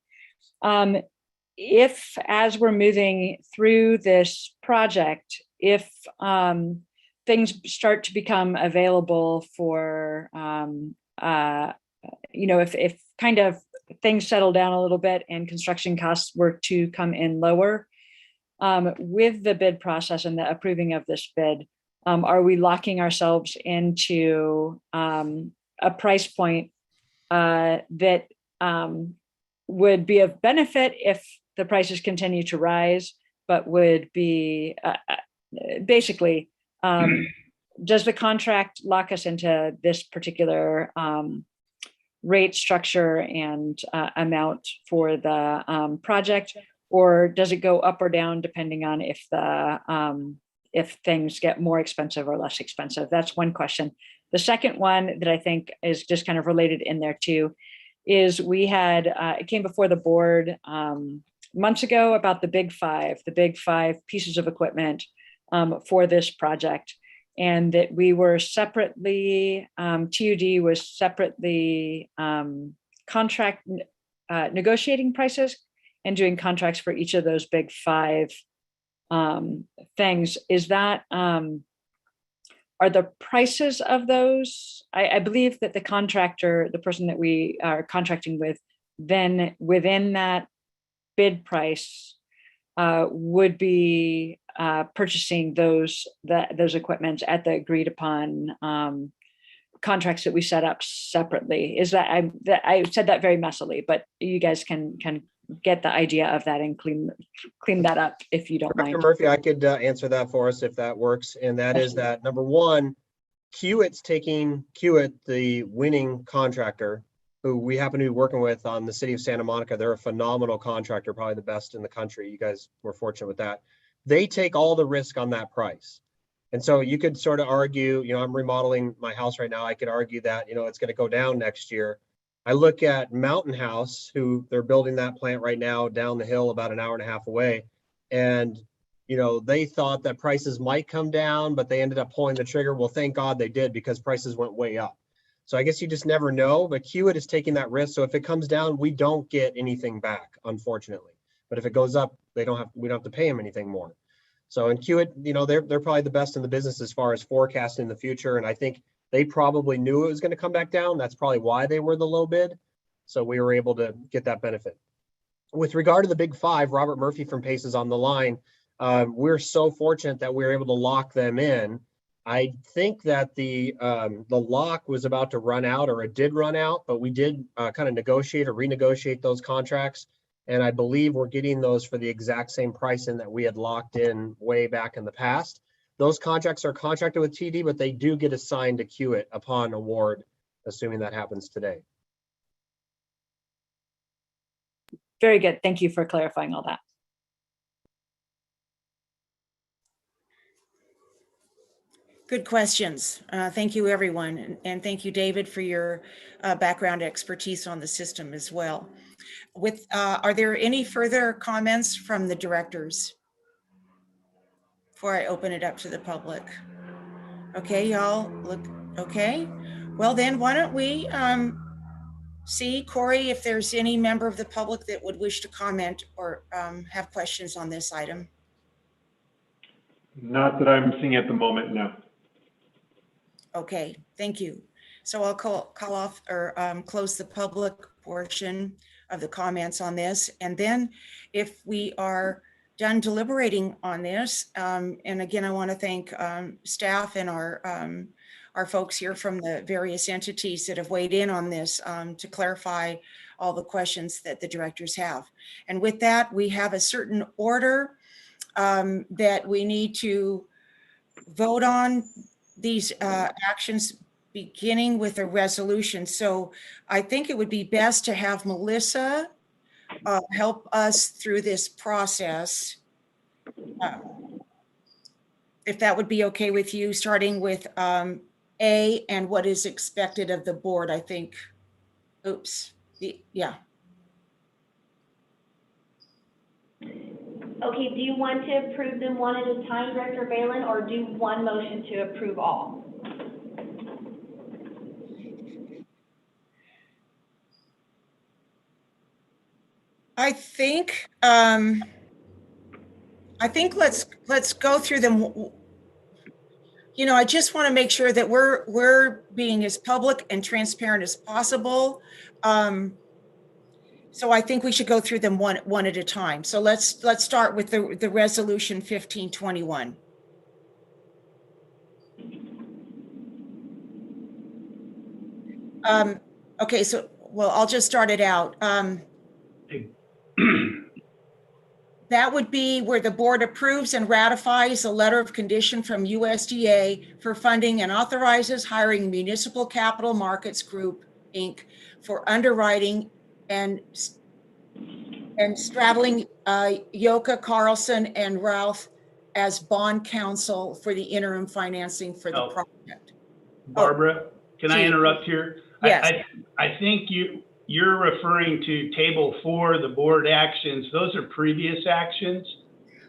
S4: If, as we're moving through this project, if things start to become available for, if kind of things settle down a little bit and construction costs were to come in lower, with the bid process and the approving of this bid, are we locking ourselves into a price point that would be of benefit if the prices continue to rise, but would be basically, does the contract lock us into this particular rate structure and amount for the project, or does it go up or down depending on if things get more expensive or less expensive? That's one question. The second one that I think is just kind of related in there too is we had, it came before the board months ago about the big five pieces of equipment for this project. And that we were separately, TUD was separately contract negotiating prices and doing contracts for each of those big five things. Is that, are the prices of those, I believe that the contractor, the person that we are contracting with, then within that bid price would be purchasing those equipment at the agreed upon contracts that we set up separately. Is that, I said that very messily, but you guys can get the idea of that and clean that up if you don't mind.
S11: Dr. Murphy, I could answer that for us if that works. And that is that, number one, Kiewit's taking Kiewit, the winning contractor, who we happen to be working with on the city of Santa Monica. They're a phenomenal contractor, probably the best in the country. You guys were fortunate with that. They take all the risk on that price. And so you could sort of argue, I'm remodeling my house right now. I could argue that, it's going to go down next year. I look at Mountain House, who they're building that plant right now down the hill about an hour and a half away. And, they thought that prices might come down, but they ended up pulling the trigger. Well, thank God they did, because prices went way up. So I guess you just never know, but Kiewit is taking that risk. So if it comes down, we don't get anything back, unfortunately. But if it goes up, we don't have to pay them anything more. So in Kiewit, they're probably the best in the business as far as forecasting the future. And I think they probably knew it was going to come back down. That's probably why they were the low bid. So we were able to get that benefit. With regard to the big five, Robert Murphy from PACE is on the line. We're so fortunate that we were able to lock them in. I think that the lock was about to run out, or it did run out, but we did kind of negotiate or renegotiate those contracts. And I believe we're getting those for the exact same pricing that we had locked in way back in the past. Those contracts are contracted with TD, but they do get assigned to Kiewit upon award, assuming that happens today.
S4: Very good. Thank you for clarifying all that.
S2: Good questions. Thank you, everyone. And thank you, David, for your background expertise on the system as well. Are there any further comments from the directors before I open it up to the public? Okay, y'all look okay. Well, then why don't we see, Corey, if there's any member of the public that would wish to comment or have questions on this item.
S3: Not that I'm seeing at the moment, no.
S2: Okay, thank you. So I'll call off or close the public portion of the comments on this. And then if we are done deliberating on this, and again, I want to thank staff and our folks here from the various entities that have weighed in on this to clarify all the questions that the directors have. And with that, we have a certain order that we need to vote on these actions, beginning with a resolution. So I think it would be best to have Melissa help us through this process. If that would be okay with you, starting with A and what is expected of the board, I think. Oops, yeah.
S1: Okay, do you want to approve them one at a time, Director Balin, or do one motion to approve all?
S2: I think let's go through them. you know, I just want to make sure that we're being as public and transparent as possible. So I think we should go through them one at a time. So let's start with the resolution 1521. Okay, so, well, I'll just start it out. That would be where the board approves and ratifies a letter of condition from USDA for funding and authorizes hiring Municipal Capital Markets Group, Inc. for underwriting and straddling Yoka, Carlson, and Ralph as bond counsel for the interim financing for the project.
S6: Barbara, can I interrupt here?
S2: Yes.
S6: I think you're referring to table 4, the board actions. Those are previous actions.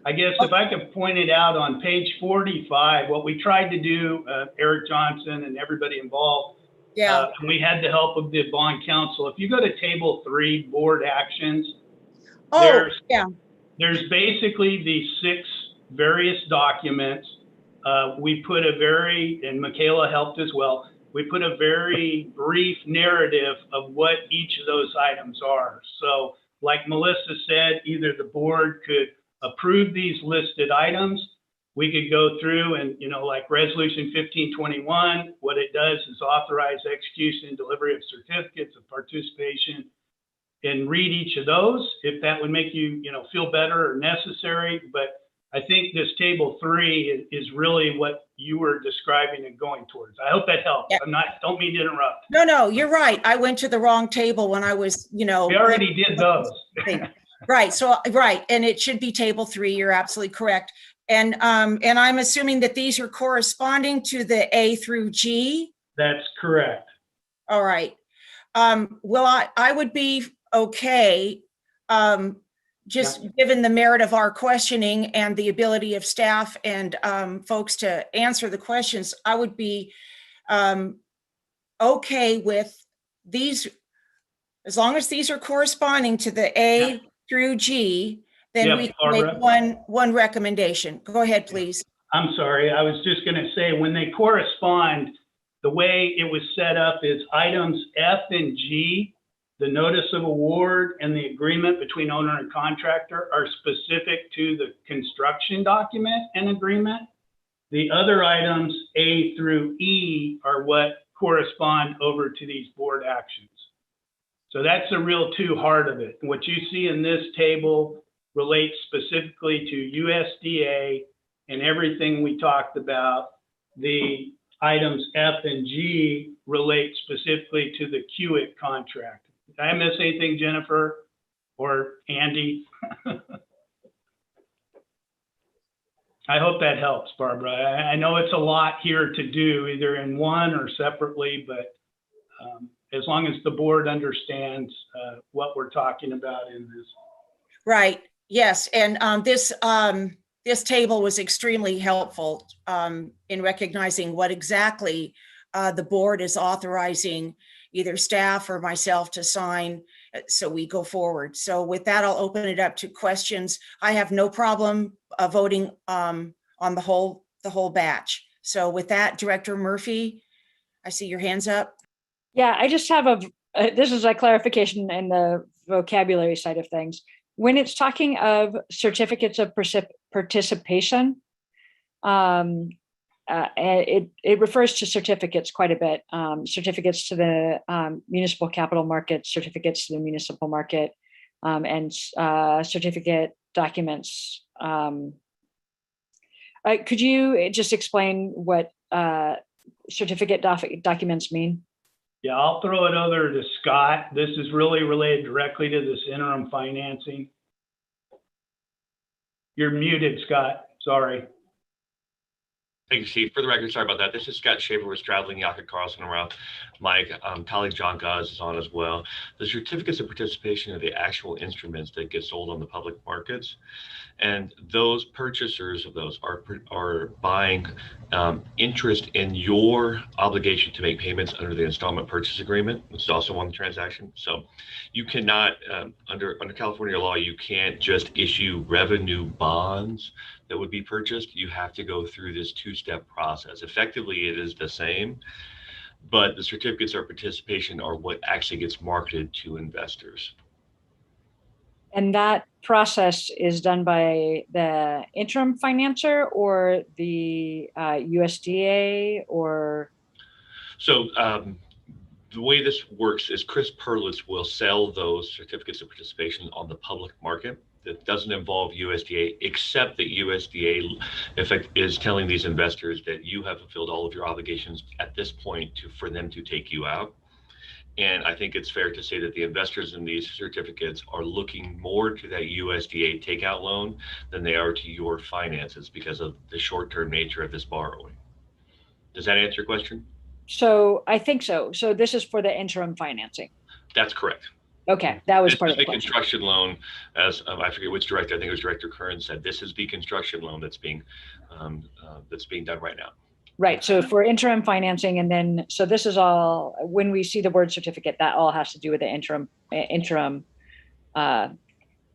S6: I guess if I could point it out on page 45, what we tried to do, Eric Johnson and everybody involved, and we had the help of the bond counsel. If you go to table 3, board actions, there's basically these 6 various documents. We put and Michaela helped as well. We put a very brief narrative of what each of those items are. So like Melissa said, either the board could approve these listed items. We could go through and, you know, like resolution 1521, what it does is authorize execution and delivery of certificates of participation, and read each of those if that would make you, you know, feel better or necessary. But I think this table 3 is really what you were describing and going towards. I hope that helps. Yeah. Don't mean to interrupt.
S2: No, you're right. I went to the wrong table when I was, you know.
S6: We already did those.
S2: Right. So, right. And it should be table 3. You're absolutely correct. And I'm assuming that these are corresponding to the A through G.
S6: That's correct.
S2: All right. Well, I would be okay. Given the merit of our questioning and the ability of staff and folks to answer the questions, I would be okay with these, as long as these are corresponding to the A through G, then we can make one recommendation. Go ahead, please.
S6: I'm sorry, I was just gonna say, when they correspond, the way it was set up is items F and G, the notice of award and the agreement between owner and contractor, are specific to the construction document and agreement. The other items, A through E, are what correspond over to these board actions. So that's the real heart of it. What you see in this table relates specifically to USDA and everything we talked about. The items F and G relate specifically to the Kiewit contract. Did I miss anything, Jennifer or Andy? I hope that helps, Barbara. I know it's a lot here to do, either in one or separately, but as long as the board understands what we're talking about in this.
S2: Right. Yes. And this table was extremely helpful in recognizing what exactly the board is authorizing either staff or myself to sign, so we go forward. So with that, I'll open it up to questions. I have no problem voting on the whole batch. So with that, Director Murphy, I see your hands up.
S4: Yeah, I just have this is a clarification in the vocabulary side of things. When it's talking of certificates of participation, it refers to certificates quite a bit. Certificates to the municipal capital market, certificates to the municipal market, and certificate documents. Could you just explain what certificate documents mean?
S6: Yeah, I'll throw it over to Scott. This is really related directly to this interim financing. You're muted, Scott. Sorry.
S12: Thank you, Chief. For the record, sorry about that. This is Scott Schaefer with Straddling, Yoka, Carlson, and Ralph. My colleague John Gaz is on as well. The certificates of participation are the actual instruments that get sold on the public markets. And those purchasers of those are buying interest in your obligation to make payments under the installment purchase agreement, which is also on the transaction. So you cannot, under California law, you can't just issue revenue bonds that would be purchased, you have to go through this two-step process. Effectively, it is the same, but the certificates of participation are what actually gets marketed to investors.
S4: And that process is done by the interim financer or the USDA or?
S12: So the way this works is Chris Perlitz will sell those certificates of participation on the public market. That doesn't involve USDA, except that USDA, in fact, is telling these investors that you have fulfilled all of your obligations at this point for them to take you out. And I think it's fair to say that the investors in these certificates are looking more to that USDA takeout loan than they are to your finances because of the short-term nature of this borrowing. Does that answer your question?
S4: So I think so. So this is for the interim financing.
S12: That's correct.
S4: Okay, that was
S12: This
S4: part
S12: is
S4: of the
S12: the
S4: question.
S12: construction loan, as I forget which director, I think it was Director Curran said, this is the construction loan that's being done right now.
S4: Right. So for interim financing, and then, so this is all, when we see the word certificate, that all has to do with the interim, and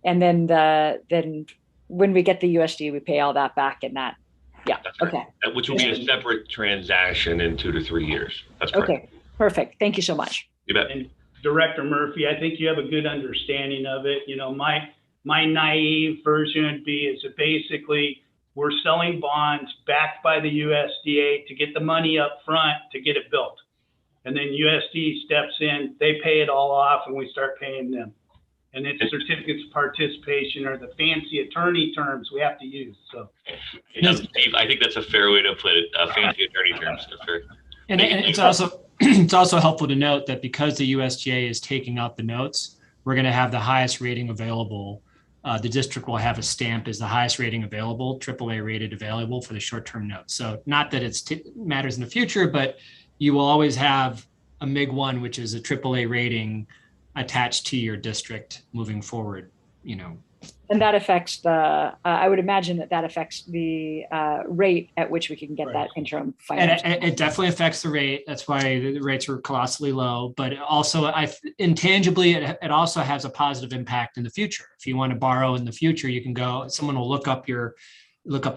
S4: then when we get the USD, we pay all that back in that. Yeah.
S12: That's right.
S4: Okay.
S12: Which will be a separate transaction in 2 to 3 years. That's correct.
S4: Okay. Perfect. Thank you so much.
S12: You bet.
S6: And Director Murphy, I think you have a good understanding of it. You know, my naive version would be is that basically we're selling bonds backed by the USDA to get the money up front to get it built. And then USD steps in, they pay it all off, and we start paying them. And it's certificates of participation or the fancy attorney terms we have to use. So,
S12: You know, Steve, I think that's a fair way to put it. Fancy attorney terms. That's fair.
S10: And it's also helpful to note that because the USDA is taking out the notes, we're going to have the highest rating available. The district will have a stamp as the highest rating available, AAA rated available for the short-term notes. So not that it matters in the future, but you will always have a MIG-1, which is a AAA rating attached to your district moving forward, you know.
S4: And that affects the, I would imagine that affects the rate at which we can get that interim financing.
S10: And it definitely affects the rate. That's why the rates are colossally low. But also, intangibly, it also has a positive impact in the future. If you want to borrow in the future, you can go. Someone will look up the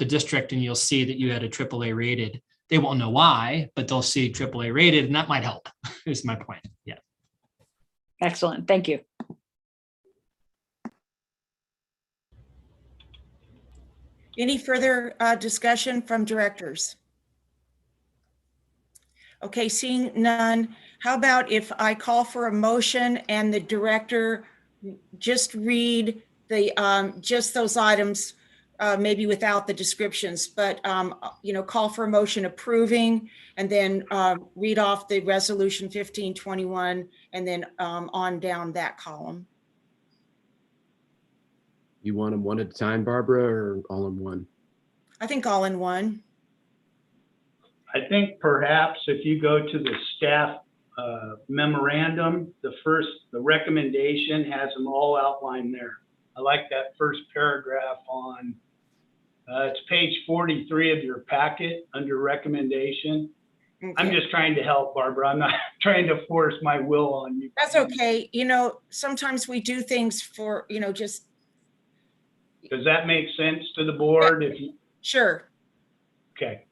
S10: district, and you'll see that you had a AAA rated. They won't know why, but they'll see AAA rated, and that might help. Is my point. Yeah.
S4: Excellent. Thank you.
S2: Any further discussion from directors? Okay, seeing none, how about if I call for a motion and the director just read the just those items, maybe without the descriptions, but call for a motion approving, and then read off the resolution 1521, and then on down that column.
S9: You want them one at a time, Barbara, or all in one?
S2: I think all in one.
S6: I think perhaps if you go to the staff memorandum, the recommendation has them all outlined there. I like that first paragraph on, it's page 43 of your packet under recommation. Okay. I'm just trying to help, Barbara. I'm not trying to force my will on you.
S2: That's okay. You know, sometimes we do things for, just.
S6: Does that make sense to the board? If you...
S2: Sure.
S6: Okay.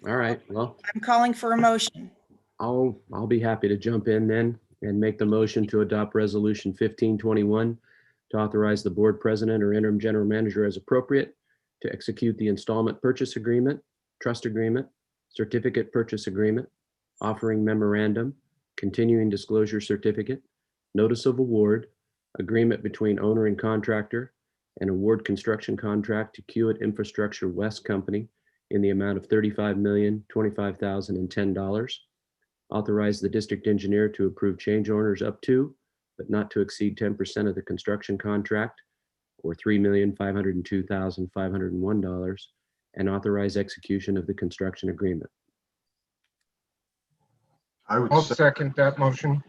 S9: All right, well.
S2: I'm calling for a motion.
S9: I'll be happy to jump in then and make the motion to adopt resolution 1521 to authorize the board president or interim general manager as appropriate to execute the installment purchase agreement, trust agreement, certificate purchase agreement, offering memorandum, continuing disclosure certificate, notice of award, agreement between owner and contractor, and award construction contract to Kiewit Infrastructure West Company in the amount of $35,025,010. Authorize the district engineer to approve change orders up to, but not to exceed 10% of the construction contract, or $3,502,501, and authorize execution of the construction agreement.
S5: I'll second that motion.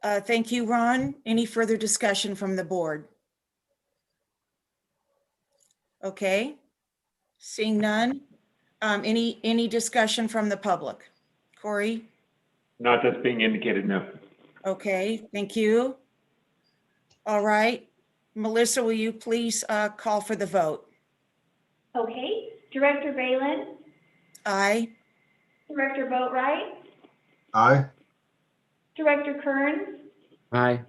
S2: Thank you, Ron. Any further discussion from the board? Okay, seeing none. Any discussion from the public? Corey?
S3: Not that's being indicated, no.
S2: Okay, thank you. All right. Melissa, will you please call for the vote?
S1: Okay, Director Balin,
S2: Aye.
S1: Director Boatright,
S8: Aye.
S1: Director Kearns,
S9: Aye.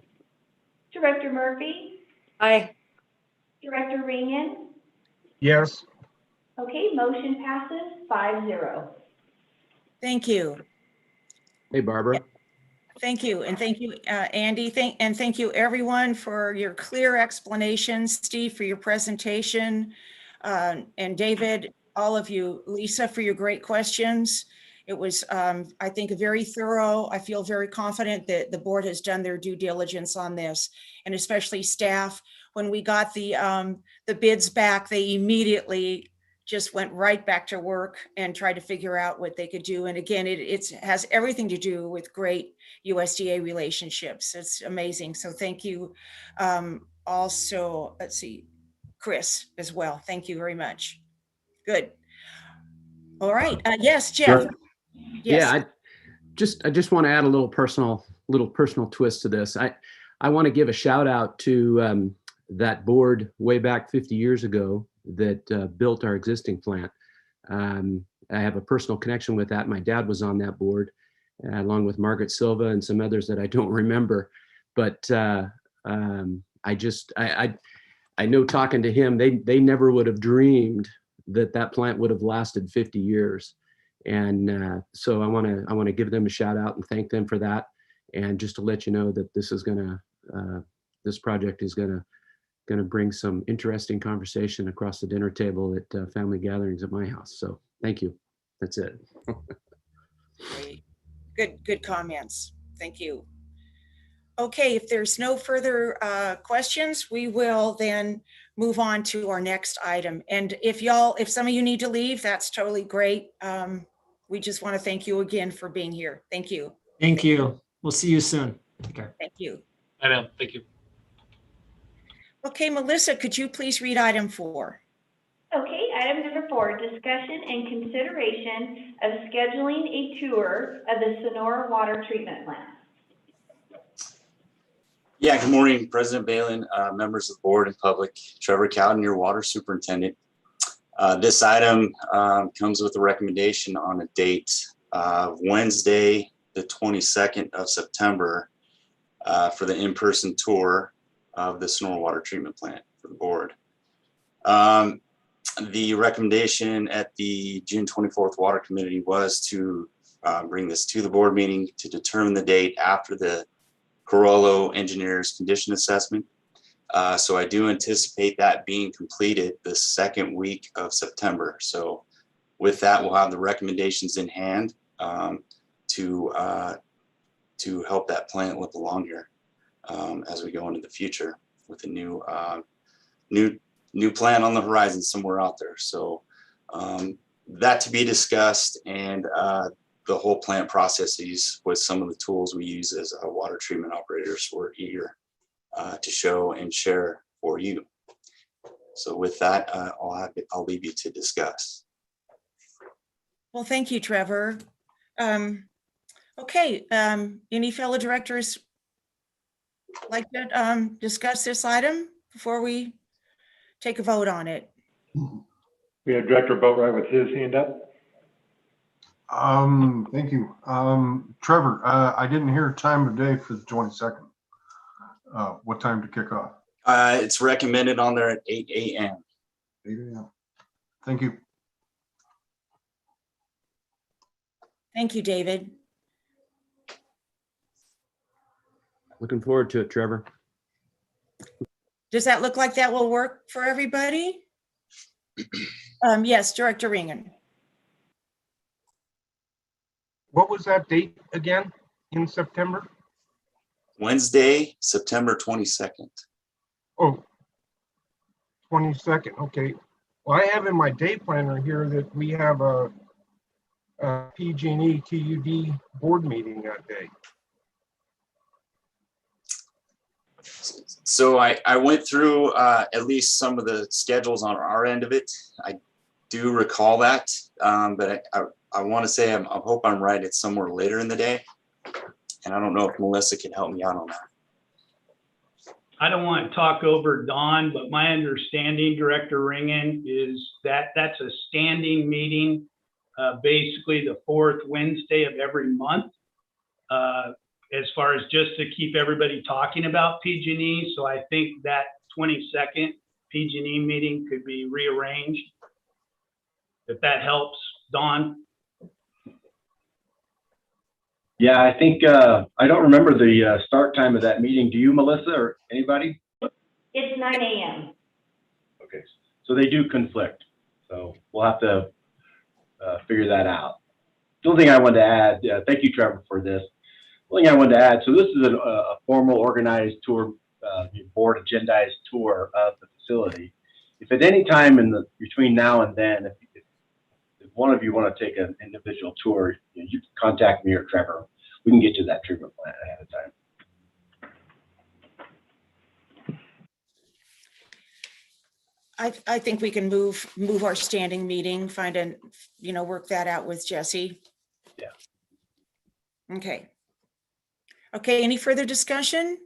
S1: Director Murphy,
S4: Aye.
S1: Director Ringen.
S5: Yes.
S1: Okay, motion passes 5-0.
S2: Thank you.
S9: Hey, Barbara.
S2: Thank you. And thank you, Andy. Thank you everyone for your clear explanations, Steve, for your presentation, and David, all of you, Lisa, for your great questions. It was, I think, very thorough. I feel very confident that the board has done their due diligence on this, and especially staff. When we got the bids back, they immediately just went right back to work and tried to figure out what they could do. And again, it has everything to do with great USDA relationships. It's amazing. So thank you. Also, let's see, Chris as well. Thank you very much. Good. All right. Yes, Jeff.
S3: Sure.
S2: Yes.
S9: Yeah, I just want to add a little personal twist to this. I want to give a shout out to that board way back 50 years ago that built our existing plant. I have a personal connection with that. My dad was on that board, along with Margaret Silva and some others that I don't remember. But I know, talking to him, they never would have dreamed that plant would have lasted 50 years. And so I want to give them a shout out and thank them for that. And just to let you know that this project is gonna bring some interesting conversation across the dinner table at family gatherings at my house. So thank you. That's it.
S2: Great. Good comments. Thank you. Okay, if there's no further questions, we will then move on to our next item. And if some of you need to leave, that's totally great. We just want to thank you again for being here. Thank you.
S10: Thank you. We'll see you soon. Take care.
S2: Thank you.
S12: I know. Thank you.
S2: Okay, Melissa, could you please read item 4?
S1: Okay, item number 4, discussion and consideration of scheduling a tour of the Sonora Water Treatment Plant.
S13: Yeah, good morning, President Balin, members of the board and public. Trevor Cowden, your water superintendent. This item comes with a recommendation on a date of Wednesday, the 22nd of September, for the in-person tour of the Sonora Water Treatment Plant for the board. The recommendation at the June 24th Water Committee was to bring this to the board meeting to determine the date after the Corollo Engineers Condition Assessment. So I do anticipate that being completed the second week of September. So with that, we'll have the recommendations in hand to help that plant live along here as we go into the future with a new plant on the horizon somewhere out there. So that to be discussed, and the whole plant processes with some of the tools we use as water treatment operators, we're eager to show and share for you. So with that, I'll leave you to discuss.
S2: Well, thank you, Trevor. Okay, any fellow directors like to discuss this item before we take a vote on it?
S3: We have Director Boatright with his hand up.
S8: Thank you. Trevor, I didn't hear time of day for the 22nd. What time to kick off?
S13: It's recommended on there at 8 a.m.
S8: 8 a.m. Thank you.
S2: Thank you, David.
S9: Looking forward to it, Trevor.
S2: Does that look like that will work for everybody? Yes, Director Ringen.
S5: What was that date again in September?
S13: Wednesday, September 22nd.
S5: Oh, 22nd. Okay. Well, I have in my day planner here that we have a PG&E TUD board meeting that day.
S13: So I went through at least some of the schedules on our end of it. I do recall that, but I want to say I hope I'm right. It's somewhere later in the day. And I don't know if Melissa can help me out on that.
S6: I don't want to talk over Dawn, but my understanding, Director Ringen, is that that's a standing meeting, basically the fourth Wednesday of every month, as far as just to keep everybody talking about PG&E. So I think that 22nd PG&E meeting could be rearranged, if that helps, Dawn.
S7: Yeah, I think, I don't remember the start time of that meeting. Do you, Melissa, or anybody?
S1: It's 9 a.m.
S7: Okay, so they do conflict. So we'll have to figure that out. The only thing I wanted to add, thank you, Trevor, for this. The only thing I wanted to add, so this is a formal organized tour, board agendized tour of the facility. If at any time between now and then, if one of you want to take an individual tour, you can contact me or Trevor. We can get you that treatment plan ahead of time.
S2: I think we can move our standing meeting, work that out with Jesse.
S7: Yeah.
S2: Okay. Okay, any further discussion?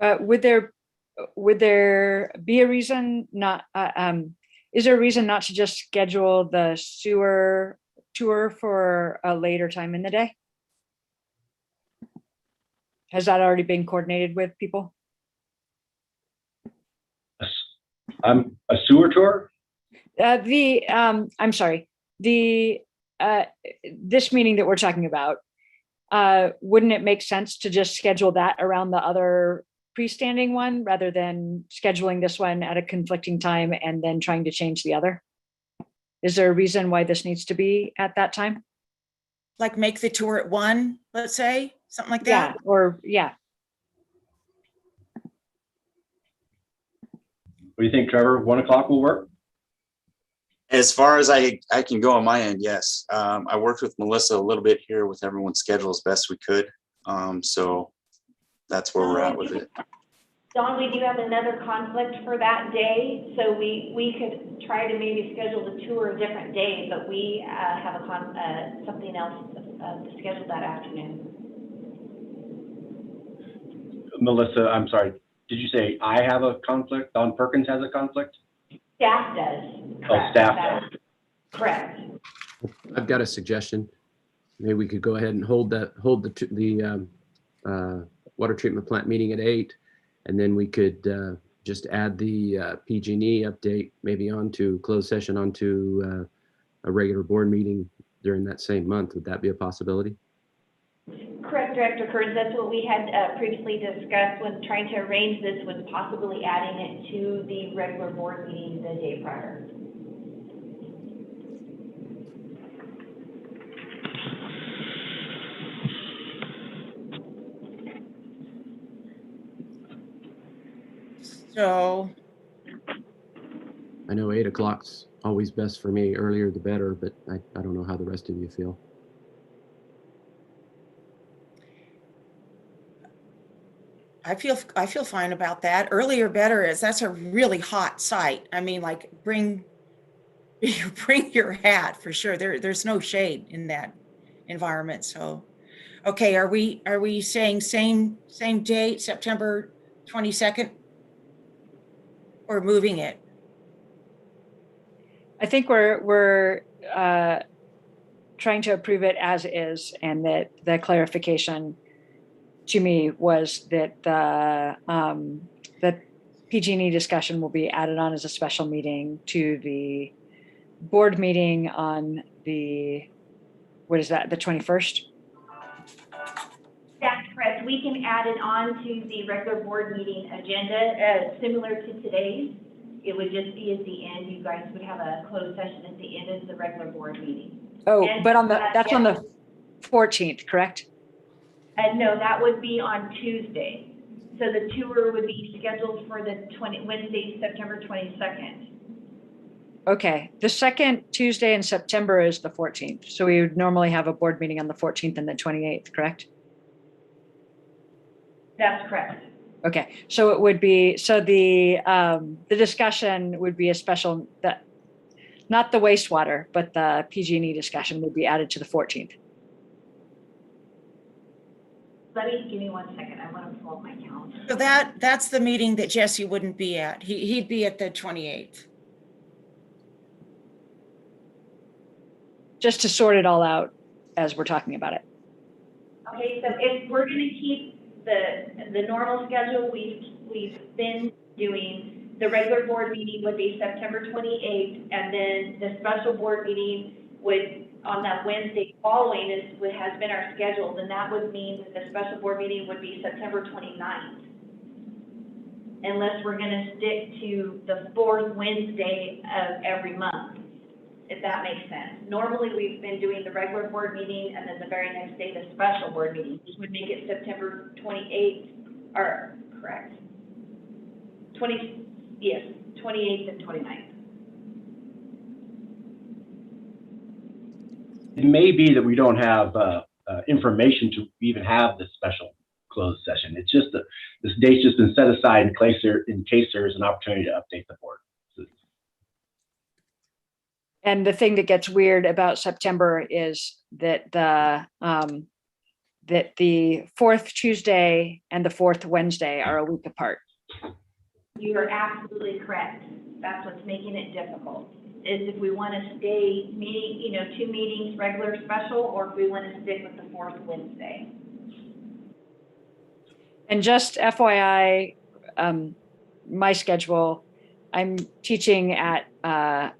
S4: Would there be a reason not, is there a reason not to just schedule the sewer tour for a later time in the day? Has that already been coordinated with people?
S7: A sewer tour?
S4: I'm sorry, this meeting that we're talking about, wouldn't it make sense to just schedule that around the other freestanding one rather than scheduling this one at a conflicting time and then trying to change the other? Is there a reason why this needs to be at that time?
S2: Like make the tour at 1, let's say, something like
S4: Yeah,
S2: that?
S4: or yeah.
S7: What do you think, Trevor? 1 o'clock will work?
S13: As far as I can go on my end, yes. I worked with Melissa a little bit here with everyone's schedule as best we could. So that's where we're at with it.
S1: Dawn, we do have another conflict for that day, so we could try to maybe schedule the tour a different day, but we have something else to schedule that afternoon.
S7: Melissa, I'm sorry. Did you say I have a conflict? Don Perkins has a conflict?
S1: Staff does.
S7: Oh,
S1: Correct.
S7: staff does.
S1: Correct.
S9: I've got a suggestion. Maybe we could go ahead and hold the water treatment plant meeting at 8, and then we could just add the PG&E update maybe onto closed session onto a regular board meeting during that same month. Would that be a possibility?
S1: Correct, Director Kurz. That's what we had previously discussed when trying to arrange this, was possibly adding it to the regular board meeting the day prior.
S2: So
S9: I know 8 o'clock's always best for me. Earlier the better, but I don't know how the rest of you feel.
S2: I feel fine about that. Earlier better is that's a really hot site. I mean, like bring your hat for sure. There's no shade in that environment. So, okay, are we saying same date, September 22nd, or moving it?
S4: I think we're trying to approve it as is, and that the clarification to me was that the PG&E discussion will be added on as a special meeting to the board meeting on the, what is that, the 21st?
S1: That's correct. We can add it on to the regular board meeting agenda, similar to today's. It would just be at the end. You guys would have a closed session at the end of the regular board meeting.
S4: Oh,
S1: And,
S4: but that's on
S1: yeah.
S4: the 14th, correct?
S1: No, that would be on Tuesday. So the tour would be scheduled for the Wednesday, September 22nd.
S4: Okay, the second Tuesday in September is the 14th. So we would normally have a board meeting on the 14th and the 28th, correct?
S1: That's correct.
S4: Okay, so it would be, so the discussion would be a special, not the wastewater, but the PG&E discussion would be added to the 14th.
S1: give me 1 second. I want to pull up my calendar.
S2: So that's the meeting that Jesse wouldn't be at. He'd be at the 28th.
S4: Just to sort it all out as we're talking about it.
S1: Okay, so if we're going to keep the normal schedule we've been doing, the regular board meeting would be September 28th, and then the special board meeting would, on that Wednesday following has been our schedule, then that would mean that the special board meeting would be September 29th. Unless we're going to stick to the fourth Wednesday of every month, if that makes sense. Normally, we've been doing the regular board meeting and then the very next day, the special board meeting, which would make it September 28th, or correct. 28th and 29th.
S7: It may be that we don't have information to even have this special closed session. It's just that this date's just been set aside in case there's an opportunity to update the board.
S4: And the thing that gets weird about September is that the fourth Tuesday and the fourth Wednesday are a week apart.
S1: You are absolutely correct. That's what's making it difficult, is if we want to stay meeting, 2 meetings, regular, special, or if we want to stick with the fourth Wednesday.
S4: And just FYI, my schedule, I'm teaching at, I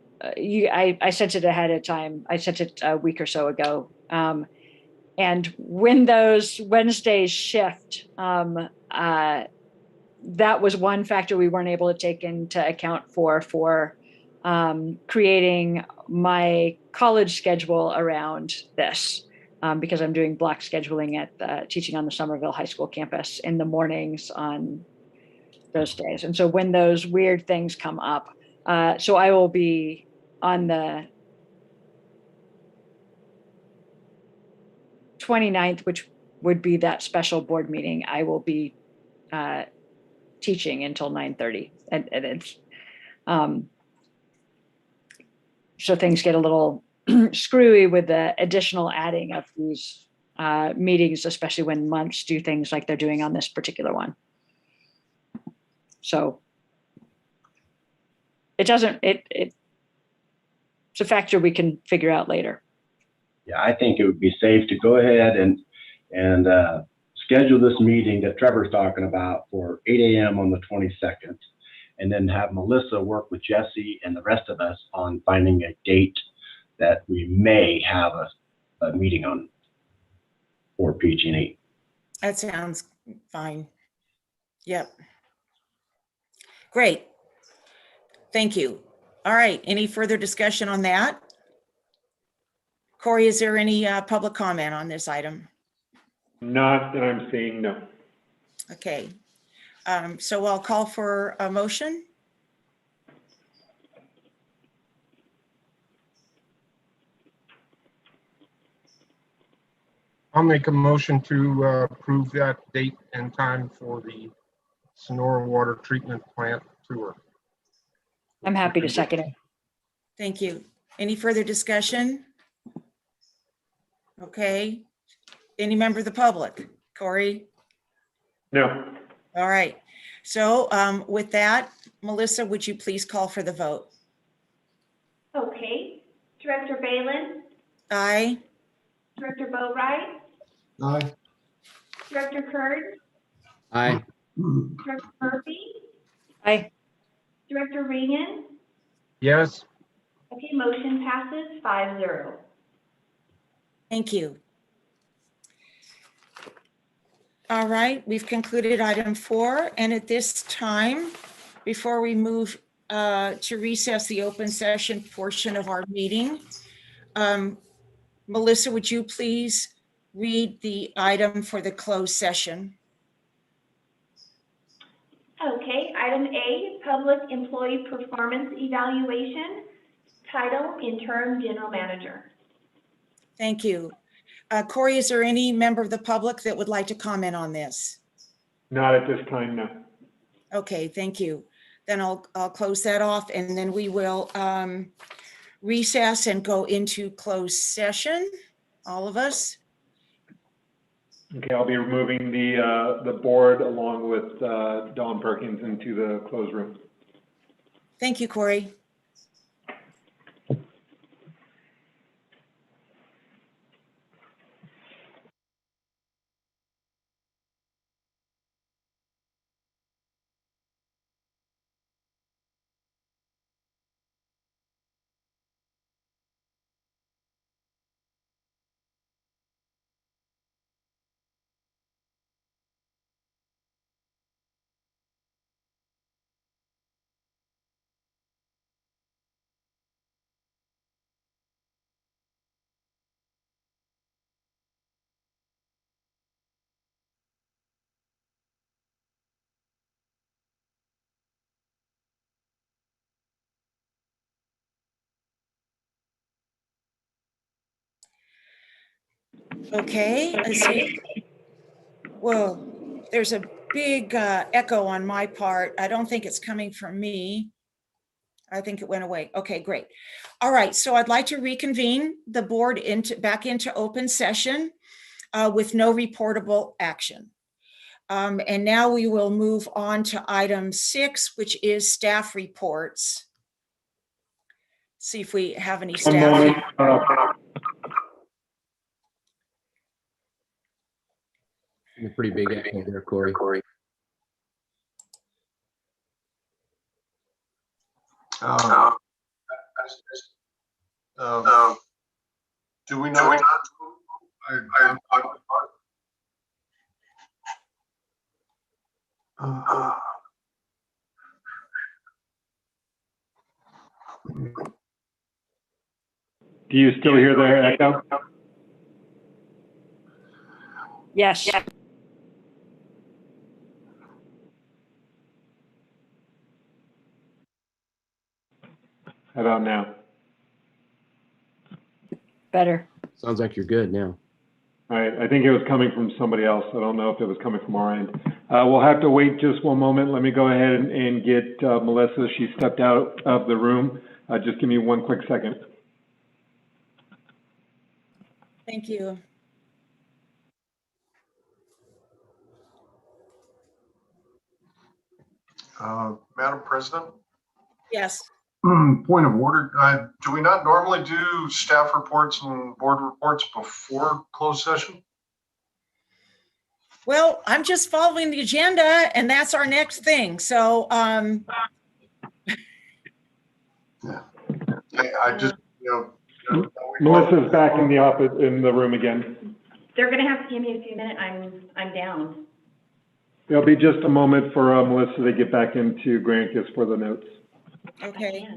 S4: sent it ahead of time. I sent it a week or so ago. And when those Wednesdays shift, that was one factor we weren't able to take into account for creating my college schedule around this. Because I'm doing block scheduling at teaching on the Somerville High School campus in the mornings on those days. And so when those weird things come up, so I will be on the 29th, which would be that special board meeting. I will be teaching until 9:30, and it's so things get a little screwy with the additional adding of these meetings, especially when months do things like they're doing on this particular one. So it's a factor we can figure out later.
S7: Yeah, I think it would be safe to go ahead and schedule this meeting that Trevor's talking about for 8 a.m. on the 22nd, and then have Melissa work with Jesse and the rest of us on finding a date that we may have a meeting on for PG&E.
S2: That sounds fine. Yep. Great. Thank you. All right. Any further discussion on that? Corey, is there any public comment on this item?
S3: Not that I'm seeing, no.
S2: Okay. So I'll call for a motion.
S5: I'll make a motion to approve that date and time for the Sonora Water Treatment Plant tour.
S4: I'm happy to second it.
S2: Thank you. Any further discussion? Okay. Any member of the public? Corey?
S3: No.
S2: All right. So with that, Melissa, would you please call for the vote?
S1: Okay. Director Balin?
S2: Aye.
S1: Director Boatright?
S8: Aye.
S1: Director Kurd?
S9: Aye.
S1: Director Murphy?
S4: Aye.
S1: Director Regan?
S5: Yes.
S1: Okay, motion passes 5-0.
S2: Thank you. All right, we've concluded item 4. And at this time, before we move to recess the open session portion of our meeting, Melissa, would you please read the item for the closed session?
S1: Okay, item A, public employee performance evaluation, title interim general manager.
S2: Thank you. Corey, is there any member of the public that would like to comment on this?
S3: Not at this time, no.
S2: Okay, thank you. Then I'll close that off, and then we will recess and go into closed session, all of us.
S3: Okay, I'll be removing the board along with Dawn Perkins into the closed room.
S2: Thank you, Corey. Okay, let's see. Whoa, there's a big echo on my part. I don't think it's coming from me. I think it went away. Okay, great. All right, so I'd like to reconvene the board back into open session with no reportable action. And now we will move on to item 6, which is staff reports. See if we have any staff.
S9: A pretty big echo there, Corey.
S8: Do we not?
S3: Do you still hear the echo?
S4: Yes.
S3: How about now?
S4: Better.
S9: Sounds like you're good now.
S3: All right, I think it was coming from somebody else. I don't know if it was coming from our end. We'll have to wait just one moment. Let me go ahead and get Melissa. She stepped out of the room. Just give me one quick second.
S2: Thank you.
S8: Madam President?
S2: Yes.
S8: Point of order. Do we not normally do staff reports and board reports before closed session?
S2: Well, I'm just following the agenda and that's our next thing. So,
S8: Yeah. I just,
S3: Melissa's back in the office, in the room again.
S1: They're gonna have to give me a few minutes. I'm down.
S3: There'll be just a moment for Melissa to get back into Granicus for the notes.
S2: okay.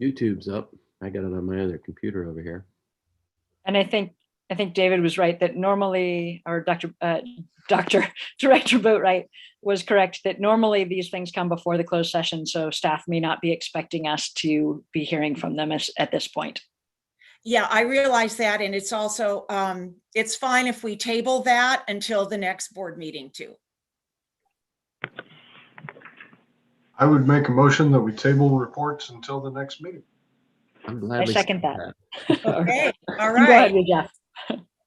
S9: YouTube's up. I got it on my other computer over here.
S4: And I think David was right that normally, or Director Boatwright was correct that normally these things come before the closed session, so staff may not be expecting us to be hearing from them at this point.
S2: Yeah, I realize that. And it's also, it's fine if we table that until the next board meeting too.
S8: I would make a motion that we table reports until the next meeting.
S9: I'm glad
S4: I second that.
S2: Okay, all
S4: Go ahead,
S2: right.
S4: Jeff.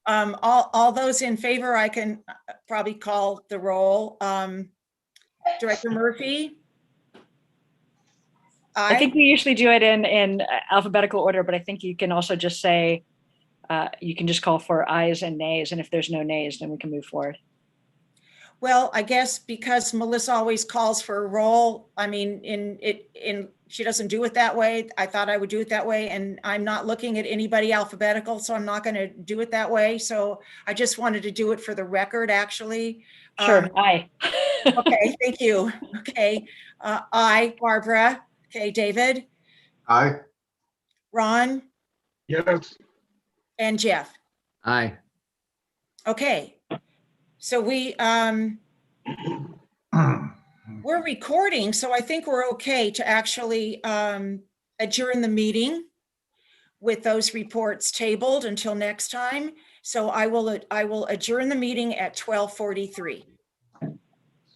S2: All those in favor, I can probably call the roll. Director Murphy?
S4: I think we usually do it in alphabetical order, but I think you can also just say, you can just call for ayes and nays, and if there's no nays, then we can move forward.
S2: Well, I guess because Melissa always calls for a roll, I mean, she doesn't do it that way. I thought I would do it that way, and I'm not looking at anybody alphabetical, so I'm not going to do it that way. So I just wanted to do it for the record, actually.
S4: Sure, aye.
S2: Okay, thank you. Okay, aye, Barbara. Okay, David?
S8: Aye.
S2: Ron?
S5: Yes.
S2: And Jeff?
S9: Aye.
S2: Okay, so we're recording, so I think we're okay to actually adjourn the meeting with those reports tabled until next time. So I will adjourn the meeting at 12:43.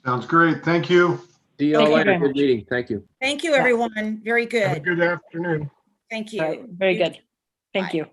S8: Sounds great. Thank you.
S9: See you
S4: Thank
S9: all
S4: you
S9: later.
S4: very
S9: Good
S4: much.
S9: meeting. Thank you.
S2: Thank you, everyone. Very
S5: Have a
S2: good.
S5: good afternoon.
S2: Thank
S4: All right,
S2: you.
S4: very
S2: You
S4: good. Thank
S2: Bye.
S4: you.